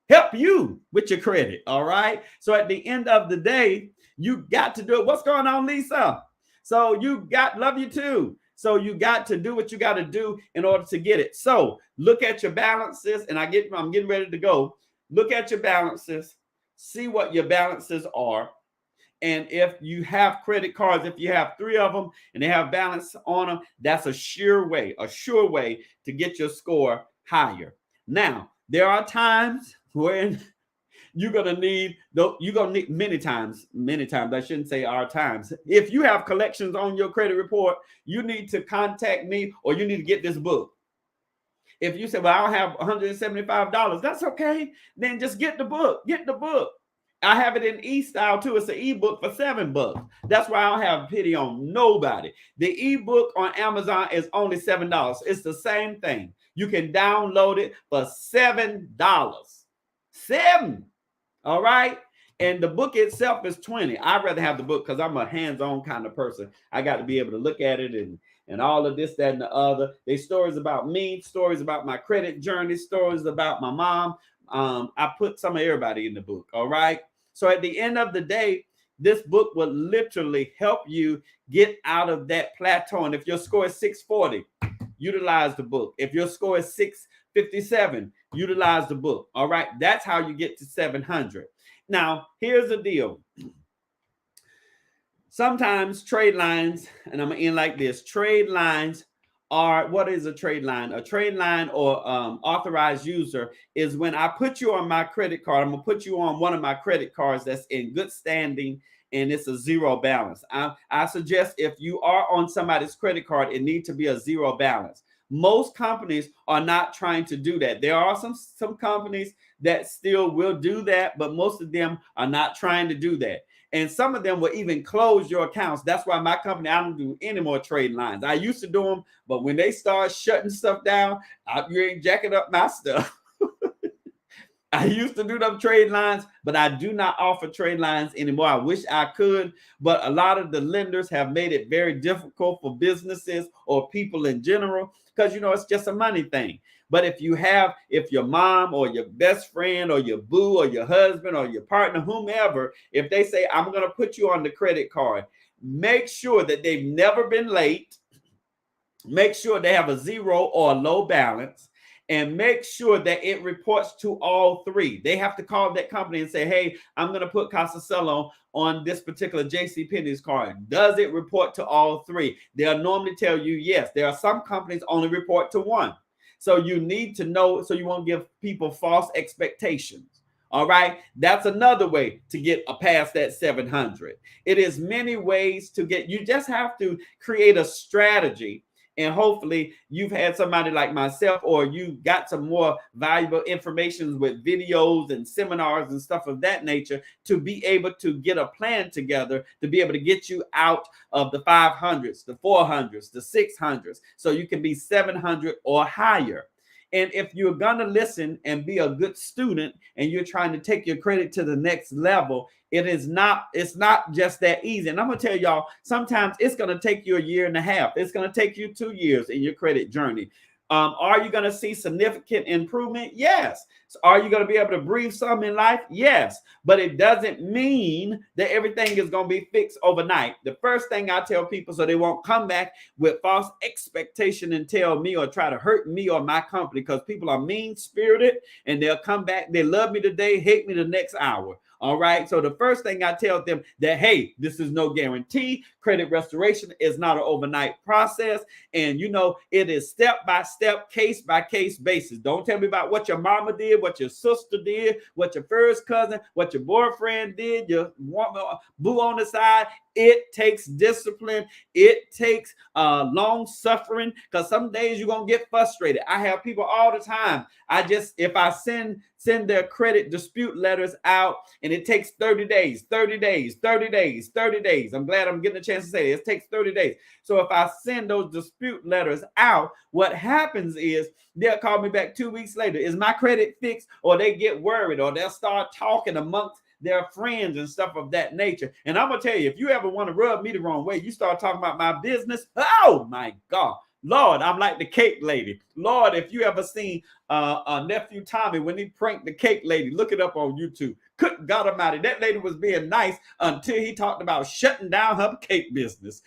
help you with your credit. All right. So at the end of the day, you got to do it. What's going on, Lisa? So love you too. So you got to do what you got to do in order to get it. So look at your balances, and I'm getting ready to go. Look at your balances. See what your balances are. And if you have credit cards, if you have 3 of them and they have balance on them, that's a sure way to get your score higher. Now, there are times when you're going to need many times, I shouldn't say our times. If you have collections on your credit report, you need to contact me, or you need to get this book. If you say, well, I don't have $175, that's okay. Then just get the book. I have it in e-style too. It's an ebook for $7. That's why I don't have pity on nobody. The ebook on Amazon is only $7. It's the same thing. You can download it for $7. $7. All right. And the book itself is $20. I'd rather have the book because I'm a hands-on kind of person. I got to be able to look at it and all of this, that, and the other. There's stories about me, stories about my credit journey, stories about my mom. I put some of everybody in the book. All right. So at the end of the day, this book will literally help you get out of that plateau. And if your score is 640, utilize the book. If your score is 657, utilize the book. All right. That's how you get to 700. Now, here's the deal. Sometimes trade lines, and I'm going to end like this. Trade lines are, what is a trade line? A trade line or authorized user is when I put you on my credit card. I'm going to put you on one of my credit cards that's in good standing and it's a zero balance. I suggest if you are on somebody's credit card, it needs to be a zero balance. Most companies are not trying to do that. There are some companies that still will do that, but most of them are not trying to do that. And some of them will even close your accounts. That's why my company, I don't do any more trade lines. I used to do them, but when they start shutting stuff down, you ain't jacking up my stuff. I used to do them trade lines, but I do not offer trade lines anymore. I wish I could, but a lot of the lenders have made it very difficult for businesses or people in general because, it's just a money thing. But if your mom or your best friend or your boo or your husband or your partner, whomever, if they say, I'm going to put you on the credit card, make sure that they've never been late. Make sure they have a zero or a low balance. And make sure that it reports to all 3. They have to call that company and say, hey, I'm going to put Casacello on this particular JCPenney's card. Does it report to all 3? They'll normally tell you yes. There are some companies only report to 1. So you need to know so you won't give people false expectations. All right. That's another way to get past that 700. It is many ways to get. You just have to create a strategy And hopefully you've had somebody like myself, or you got some more valuable information with videos and seminars and stuff of that nature to be able to get a plan together to be able to get you out of the 500s, the 400s, the 600s, so you can be 700 or higher. And if you're going to listen and be a good student and you're trying to take your credit to the next level, it's not just that easy. And I'm going to tell y'all, sometimes it's going to take you a year and a half. It's going to take you 2 years in your credit journey. Are you going to see significant improvement? Yes. So are you going to be able to breathe some in life? Yes. But it doesn't mean that everything is going to be fixed overnight. The first thing I tell people, so they won't come back with false expectation and tell me or try to hurt me or my company, because people are mean-spirited and they'll come back. They love me today, hate me the next hour. All right. So the first thing I tell them that, hey, this is no guarantee. Credit restoration is not an overnight process. And, it is step-by-step, case-by-case basis. Don't tell me about what your mama did, what your sister did, what your first cousin, what your boyfriend did, your boo on the side. It takes discipline. It takes long suffering, because some days you're going to get frustrated. I have people all the time. If I send their credit dispute letters out, and it takes 30 days. I'm glad I'm getting a chance to say it. It takes 30 days. So if I send those dispute letters out, what happens is they'll call me back 2 weeks later. Is my credit fixed? Or they get worried, or they'll start talking amongst their friends and stuff of that nature. And I'm going to tell you, if you ever want to rub me the wrong way, you start talking about my business. Oh my God. Lord, I'm like the cake lady. Lord, if you ever seen nephew Tommy when he pranked the cake lady, look it up on YouTube. Good God Almighty, that lady was being nice until he talked about shutting down her cake business.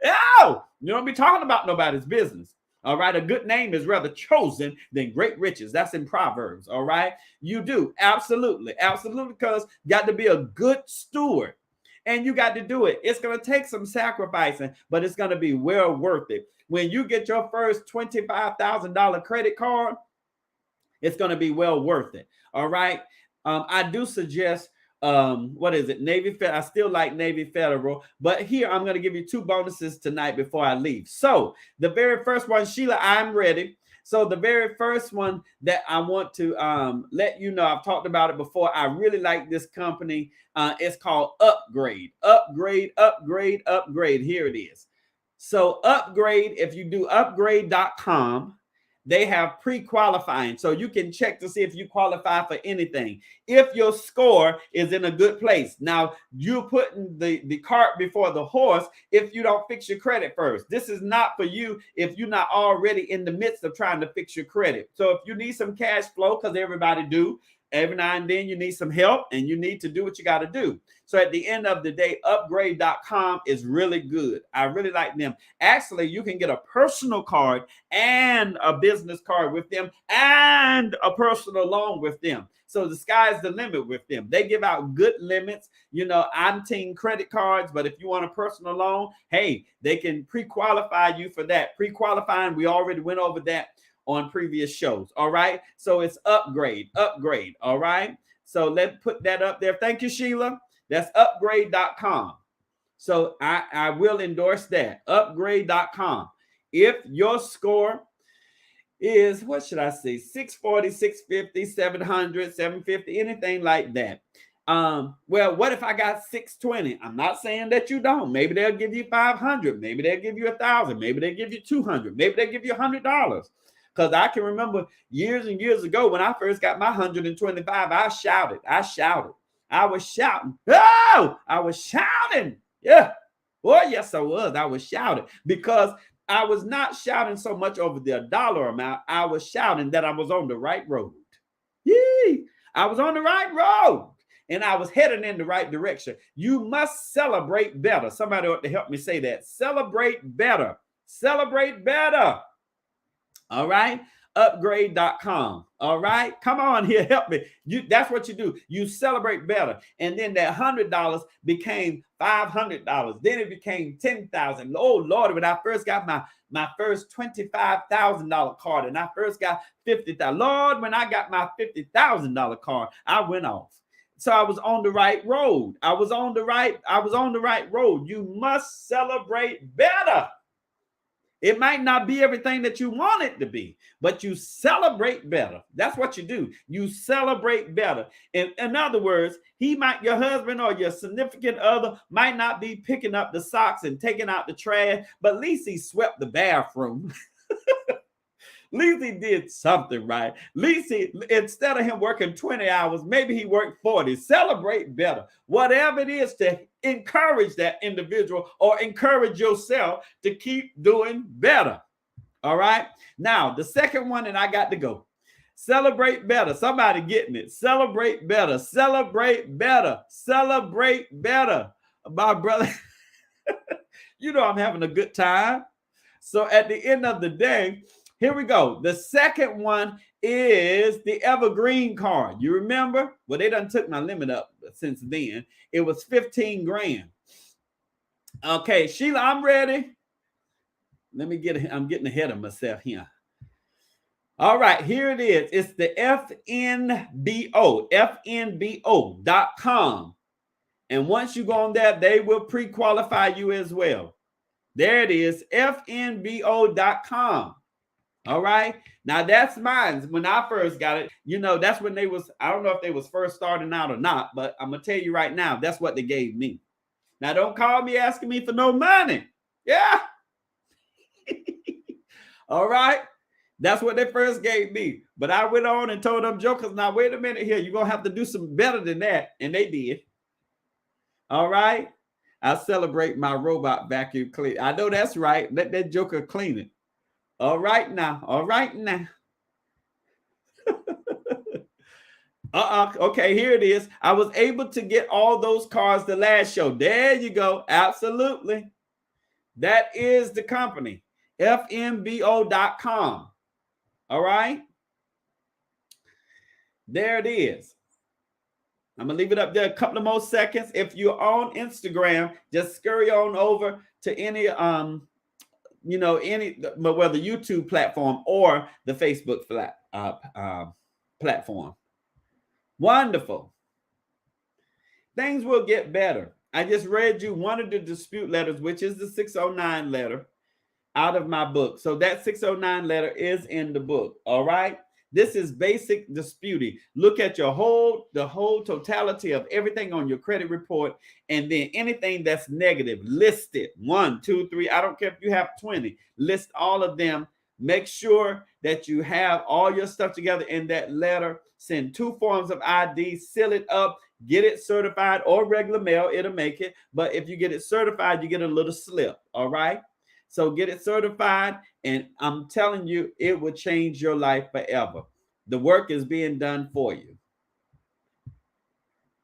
Oh, you don't be talking about nobody's business. All right. A good name is rather chosen than great riches. That's in Proverbs. All right. You do. Absolutely. Absolutely. Because you got to be a good steward. And you got to do it. It's going to take some sacrificing, but it's going to be well worth it. When you get your first $25,000 credit card, it's going to be well worth it. All right. I do suggest, Navy Federal. I still like Navy Federal, but here I'm going to give you 2 bonuses tonight before I leave. So the very first one, Sheila, I'm ready. So the very first one that I want to let you know, I've talked about it before. I really like this company. It's called Upgrade. Upgrade. Here it is. So Upgrade, if you do upgrade.com, they have pre-qualifying. So you can check to see if you qualify for anything. If your score is in a good place. Now, you're putting the cart before the horse if you don't fix your credit first. This is not for you if you're not already in the midst of trying to fix your credit. So if you need some cash flow, because everybody do, every now and then you need some help and you need to do what you got to do. So at the end of the day, upgrade.com is really good. I really like them. Actually, you can get a personal card and a business card with them and a personal loan with them. So the sky's the limit with them. They give out good limits. I'm team credit cards, but if you want a personal loan, hey, they can pre-qualify you for that. Pre-qualifying, we already went over that on previous shows. All right. So it's upgrade. All right. So let's put that up there. Thank you, Sheila. That's upgrade.com. So I will endorse that. Upgrade.com. If your score is, 640, 650, 700, 750, anything like that. Well, what if I got 620? I'm not saying that you don't. Maybe they'll give you 500. Maybe they'll give you 1,000. Maybe they'll give you 200. Maybe they'll give you $100. Because I can remember years and years ago when I first got my 125, I shouted. I was shouting. Oh, I was shouting. Yeah. Well, yes, I was. I was shouting because I was not shouting so much over the dollar amount. I was shouting that I was on the right road. Yee! I was on the right road and I was heading in the right direction. You must celebrate better. Somebody ought to help me say that. Celebrate better. Celebrate better. All right. Upgrade.com. All right. Come on here. Help me. That's what you do. You celebrate better. And then that $100 became $500. Then it became $10,000. Oh, Lord, when I first got my first $25,000 card and I first got $50,000. Lord, when I got my $50,000 card, I went off. So I was on the right road. I was on the right road. You must celebrate better. It might not be everything that you want it to be, but you celebrate better. That's what you do. You celebrate better. In other words, your husband or your significant other might not be picking up the socks and taking out the trash, but at least he swept the bathroom. At least he did something right. At least instead of him working 20 hours, maybe he worked 40. Celebrate better. Whatever it is to encourage that individual or encourage yourself to keep doing better. All right. Now, the second one, and I got to go. Celebrate better. Somebody getting it. Celebrate better. Celebrate better. Celebrate better. My brother, I'm having a good time. So at the end of the day, here we go. The second one is the evergreen card. You remember? Well, they done took my limit up since then. It was 15 grand. Okay, Sheila, I'm ready. I'm getting ahead of myself here. All right, here it is. It's the FNBO.com. And once you go on there, they will pre-qualify you as well. There it is, FNBO.com. All right. Now that's mine. When I first got it, that's when I don't know if they was first starting out or not, but I'm going to tell you right now, that's what they gave me. Now don't call me asking me for no money. Yeah. All right. That's what they first gave me. But I went on and told them jokers, now wait a minute here. You're going to have to do some better than that. And they did. All right. I celebrate my robot vacuum cleaner. I know that's right. Let that joker clean it. All right now. All right now. Okay, here it is. I was able to get all those cards the last show. There you go. Absolutely. That is the company. FNBO.com. All right. There it is. I'm going to leave it up there a couple of more seconds. If you're on Instagram, just scurry on over to any whether YouTube platform or the Facebook platform. Wonderful. Things will get better. I just read you one of the dispute letters, which is the 609 letter out of my book. So that 609 letter is in the book. All right. This is basic disputing. Look at the whole totality of everything on your credit report, and then anything that's negative, list it. 1, 2, 3. I don't care if you have 20. List all of them. Make sure that you have all your stuff together in that letter. Send 2 forms of ID. Seal it up. Get it certified or regular mail. It'll make it. But if you get it certified, you get a little slip. All right. So get it certified, and I'm telling you, it will change your life forever. The work is being done for you.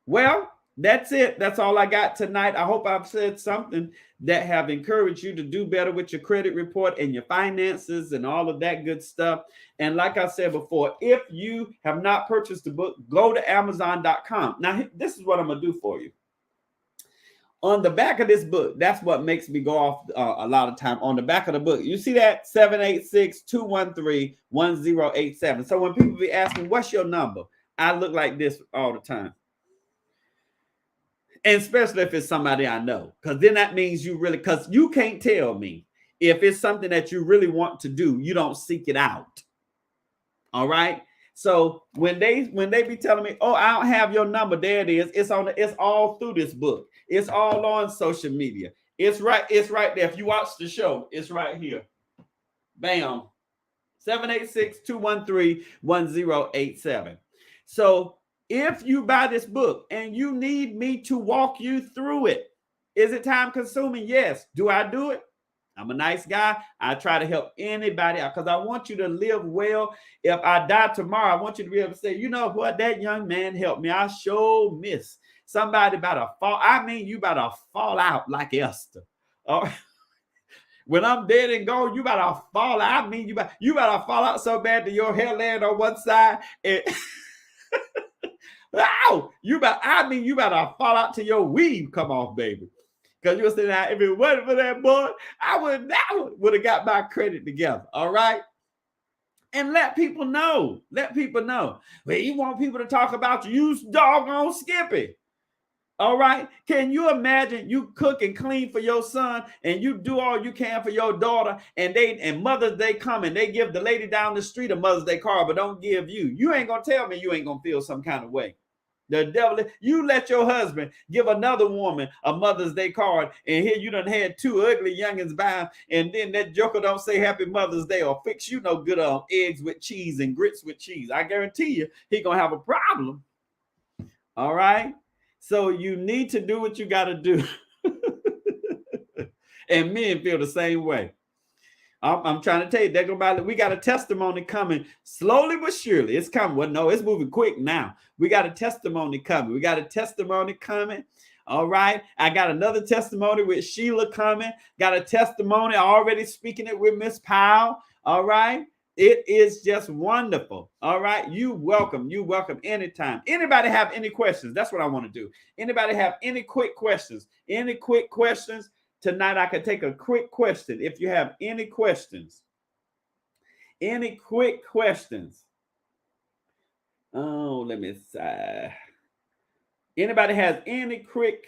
Well, that's it. That's all I got tonight. I hope I've said something that have encouraged you to do better with your credit report and your finances and all of that good stuff. And like I said before, if you have not purchased the book, go to Amazon.com. Now, this is what I'm going to do for you. On the back of this book, that's what makes me go off a lot of time. On the back of the book, you see that 786-213-1087. So when people be asking, what's your number? I look like this all the time. And especially if it's somebody I know, because then that means because you can't tell me if it's something that you really want to do, you don't seek it out. All right. So when they be telling me, oh, I don't have your number, there it is. It's all through this book. It's all on social media. It's right there. If you watch the show, it's right here. Bam. 786-213-1087. So if you buy this book and you need me to walk you through it, is it time consuming? Yes. Do I do it? I'm a nice guy. I try to help anybody out because I want you to live well. If I die tomorrow, I want you to be able to say, you know what, that young man helped me. I sure miss somebody about to fall. I mean, you about to fall out like Esther. All right. When I'm dead and gone, you about to fall out. I mean, you about to fall out so bad that your hair land on one side. And ow, you about to fall out till your weave come off, baby. Because you'll say, now, if it wasn't for that boy, I would have got my credit together. All right. And let people know. Let people know. Well, you want people to talk about you, doggone Skippy. All right. Can you imagine you cook and clean for your son and you do all you can for your daughter and Mother's Day come and they give the lady down the street a Mother's Day card, but don't give you. You ain't going to tell me you ain't going to feel some kind of way. The devil, you let your husband give another woman a Mother's Day card, and here you done had two ugly youngins by, and then that joker don't say Happy Mother's Day or fix you no good on eggs with cheese and grits with cheese. I guarantee you he gonna have a problem. All right. So you need to do what you got to do. And men feel the same way. I'm trying to tell you, we got a testimony coming slowly but surely. It's coming. Well, no, it's moving quick now. We got a testimony coming. All right. I got another testimony with Sheila coming. Got a testimony already speaking it with Miss Powell. All right. It is just wonderful. All right. You welcome anytime. Anybody have any questions? That's what I want to do. Anybody have any quick questions? Tonight I could take a quick question. If you have any questions. Any quick questions? Oh, let me see. Anybody has any quick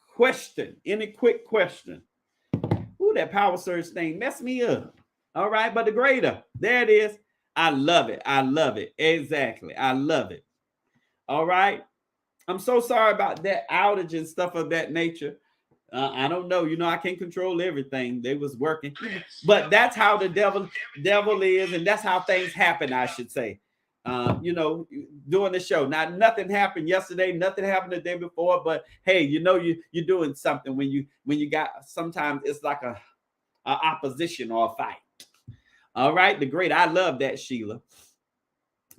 question? Any quick question? Ooh, that power surge thing messed me up. All right, but the greater, there it is. I love it. Exactly. I love it. All right. I'm so sorry about that outage and stuff of that nature. I don't know. I can't control everything. They was working. But that's how the devil is, and that's how things happen, I should say. Doing the show. Now, nothing happened yesterday, nothing happened the day before, but hey, you're doing something when you got, sometimes it's like a opposition or a fight. All right, the great. I love that, Sheila.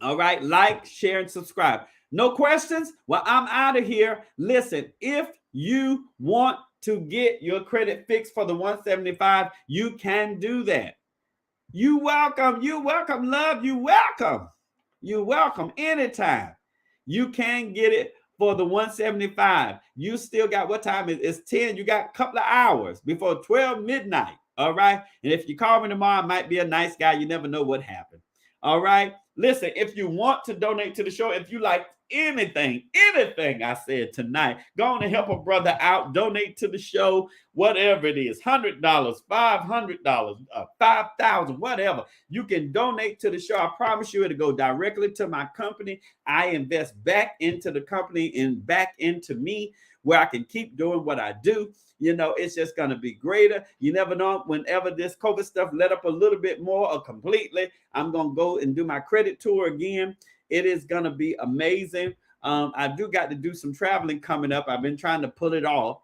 All right, like, share, and subscribe. No questions? Well, I'm out of here. Listen, if you want to get your credit fixed for the 175, you can do that. You welcome, love, you welcome anytime. You can get it for the 175. You still got, what time is it? It's 10. You got a couple of hours before 12 midnight. All right. And if you call me tomorrow, I might be a nice guy. You never know what happened. All right. Listen, if you want to donate to the show, if you like anything I said tonight, go on and help a brother out, donate to the show, whatever it is, $100, $500, 5,000, whatever. You can donate to the show. I promise you it'll go directly to my company. I invest back into the company and back into me where I can keep doing what I do. It's just going to be greater. You never know, whenever this COVID stuff let up a little bit more or completely, I'm going to go and do my credit tour again. It is going to be amazing. I do got to do some traveling coming up. I've been trying to put it off,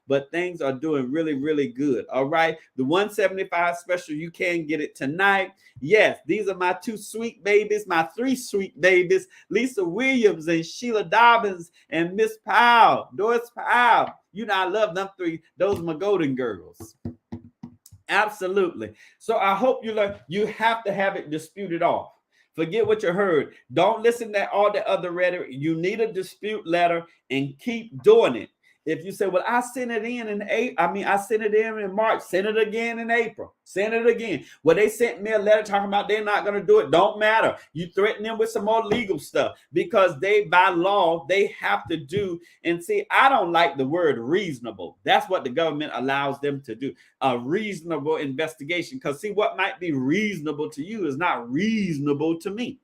but things are doing really, really good. All right. The 175 special, you can get it tonight. Yes, these are my two sweet babies, my three sweet babies, Lisa Williams and Sheila Dobbins and Miss Powell, Doris Powell. I love them three. Those are my golden girls. Absolutely. So I hope you learn. You have to have it disputed off. Forget what you heard. Don't listen to all the other rhetoric. You need a dispute letter and keep doing it. If you say, well, I sent it in I sent it in March, send it again in April, send it again. Well, they sent me a letter talking about they're not going to do it. Don't matter. You threaten them with some more legal stuff because by law, they have to do. And see, I don't like the word reasonable. That's what the government allows them to do. A reasonable investigation. Because see, what might be reasonable to you is not reasonable to me.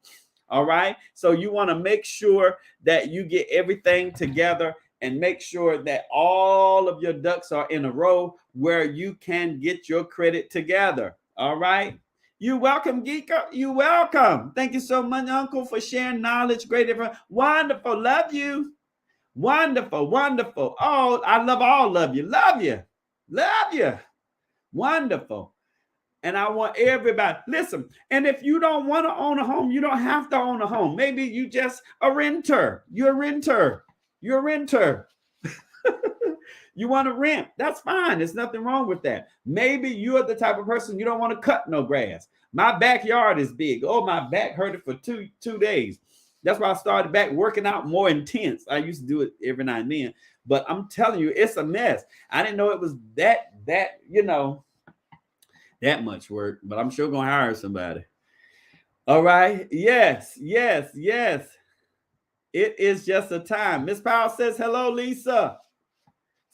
All right. So you want to make sure that you get everything together and make sure that all of your ducks are in a row where you can get your credit together. All right. You welcome, Geeker. You welcome. Thank you so much, Uncle, for sharing knowledge. Great. Wonderful. Love you. Wonderful. Wonderful. Oh, I love all of you. Love you. Love you. Wonderful. And I want everybody, listen, and if you don't want to own a home, you don't have to own a home. Maybe you just a renter. You're a renter. You're a renter. You want to rent. That's fine. There's nothing wrong with that. Maybe you're the type of person you don't want to cut no grass. My backyard is big. Oh, my back hurted for two days. That's why I started back working out more intense. I used to do it every now and then. But I'm telling you, it's a mess. I didn't know it was that much work. But I'm sure going to hire somebody. All right. Yes. It is just a time. Miss Powell says, hello, Lisa.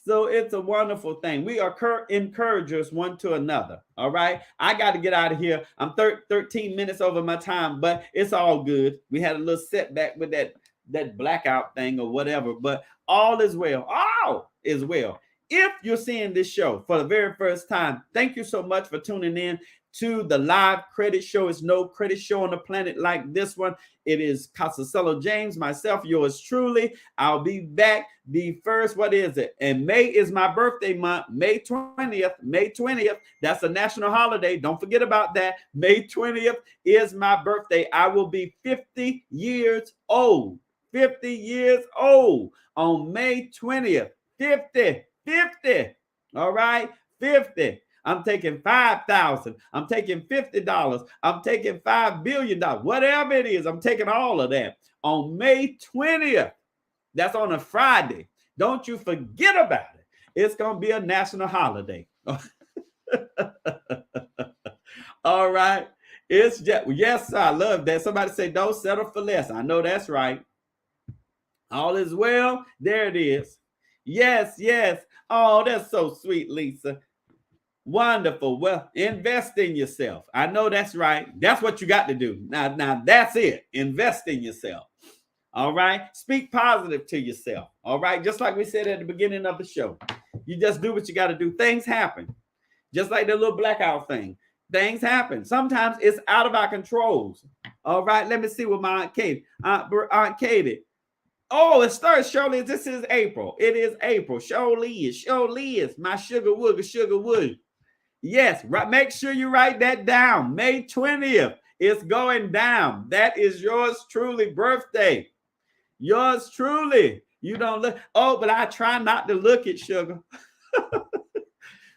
So it's a wonderful thing. We are encouragers one to another. All right. I got to get out of here. I'm 13 minutes over my time, but it's all good. We had a little setback with that blackout thing or whatever, but all is well. All is well. If you're seeing this show for the very first time, thank you so much for tuning in to the live credit show. It's no credit show on the planet like this one. It is Casacello James, myself, yours truly. I'll be back the first, what is it? And May is my birthday month, May 20th. May 20th, that's a national holiday. Don't forget about that. May 20th is my birthday. I will be 50 years old. 50 years old on May 20th. 50. All right, 50. I'm taking 5,000. I'm taking $50. I'm taking $5 billion. Whatever it is, I'm taking all of that on May 20th. That's on a Friday. Don't you forget about it. It's going to be a national holiday. All right. It's just, yes, I love that. Somebody say, don't settle for less. I know that's right. All is well. There it is. Yes. Oh, that's so sweet, Lisa. Wonderful. Well, invest in yourself. I know that's right. That's what you got to do. Now that's it. Invest in yourself. All right. Speak positive to yourself. All right. Just like we said at the beginning of the show, you just do what you got to do. Things happen. Just like the little blackout thing. Things happen. Sometimes it's out of our controls. All right. Let me see what my Aunt Katie. Aunt Katie. Oh, it starts, surely. This is April. It is April. Surely is. My sugar wood. Yes, right. Make sure you write that down. May 20th. It's going down. That is yours truly birthday. Yours truly. You don't look. Oh, but I try not to look at sugar.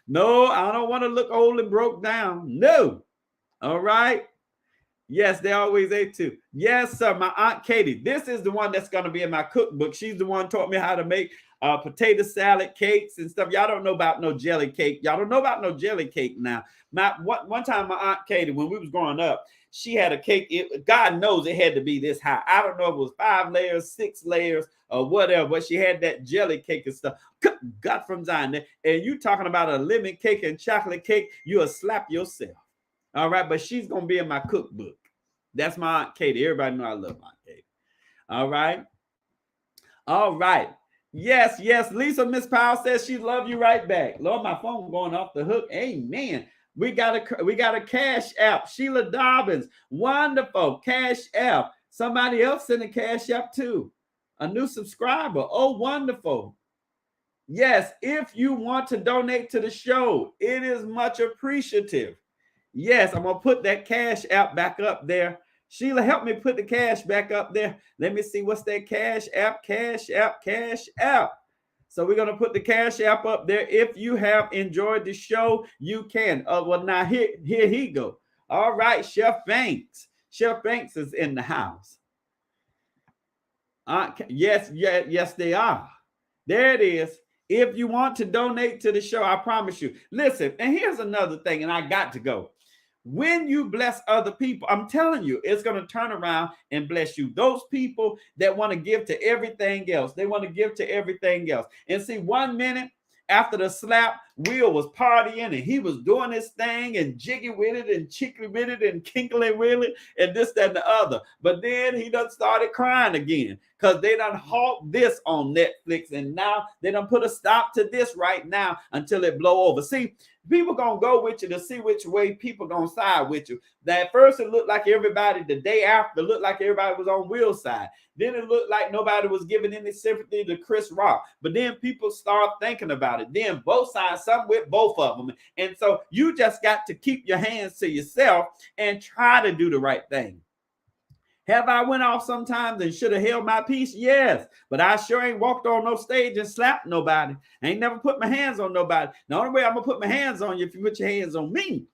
No, I don't want to look old and broke down. No. All right. Yes, they always ate too. Yes, sir. My Aunt Katie. This is the one that's going to be in my cookbook. She's the one taught me how to make potato salad cakes and stuff. Y'all don't know about no jelly cake. Y'all don't know about no jelly cake now. One time, my Aunt Katie, when we was growing up, she had a cake. God knows it had to be this high. I don't know if it was 5 layers, 6 layers, or whatever, but she had that jelly cake and stuff. Got from Zion. And you talking about a lemon cake and chocolate cake, you'll slap yourself. All right, but she's going to be in my cookbook. That's my Aunt Katie. Everybody know I love my Aunt Katie. All right. All right. Yes. Lisa, Miss Powell says she love you right back. Lord, my phone going off the hook. Amen. We got a cash app. Sheila Dobbins. Wonderful. Cash app. Somebody else sent a cash app too. A new subscriber. Oh, wonderful. Yes. If you want to donate to the show, it is much appreciative. Yes, I'm going to put that cash app back up there. Sheila, help me put the cash back up there. Let me see what's that cash app. So we're going to put the cash app up there. If you have enjoyed the show, you can. Well, now here he go. All right, Chef Banks. Chef Banks is in the house. Yes, they are. There it is. If you want to donate to the show, I promise you. Listen, and here's another thing, and I got to go. When you bless other people, I'm telling you, it's going to turn around and bless you. Those people that want to give to everything else, they want to give to everything else. And see, 1 minute after the slap, Will was partying and he was doing his thing and jiggy with it and chickly with it and kinkly with it and this, that, and the other. But then he done started crying again because they done halt this on Netflix and now they done put a stop to this right now until it blow over. See, people gonna go with you to see which way people gonna side with you. At first it looked like everybody, the day after, looked like everybody was on Will's side. Then it looked like nobody was giving any sympathy to Chris Rock. But then people start thinking about it. Then both sides, some with both of them. And so you just got to keep your hands to yourself and try to do the right thing. Have I went off sometimes and should have held my peace? Yes. But I sure ain't walked on no stage and slapped nobody. I ain't never put my hands on nobody. The only way I'm going to put my hands on you if you put your hands on me.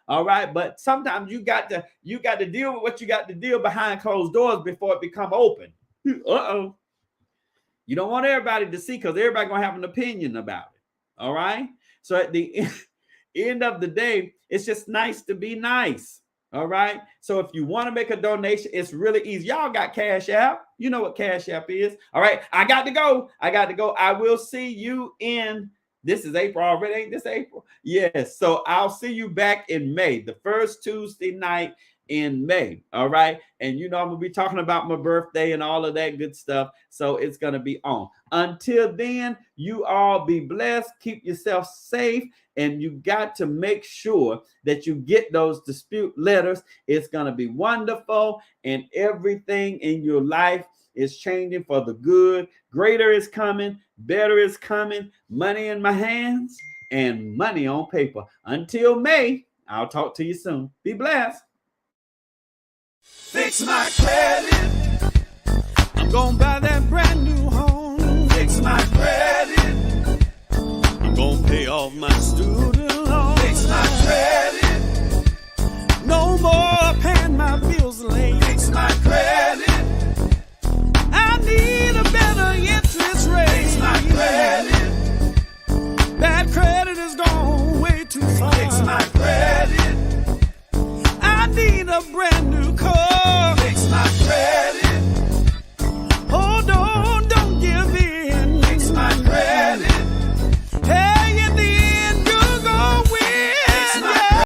All right. But sometimes you got to deal with what you got to deal behind closed doors before it become open. Uh-oh. You don't want everybody to see because everybody going to have an opinion about it. All right. So at the end of the day, it's just nice to be nice. All right. So if you want to make a donation, it's really easy. Y'all got Cash App. You know what Cash App is. All right. I got to go. I will see you in, this is April already. Ain't this April? Yes. So I'll see you back in May, the first Tuesday night in May. All right. And you know, I'm going to be talking about my birthday and all of that good stuff. So it's going to be on. Until then, you all be blessed. Keep yourself safe. And you got to make sure that you get those dispute letters. It's going to be wonderful. And everything in your life is changing for the good. Greater is coming. Better is coming. Money in my hands and money on paper. Until May, I'll talk to you soon. Be blessed. Fix my credit. I'm gonna buy that brand new home. Fix my credit. I'm gonna pay off my student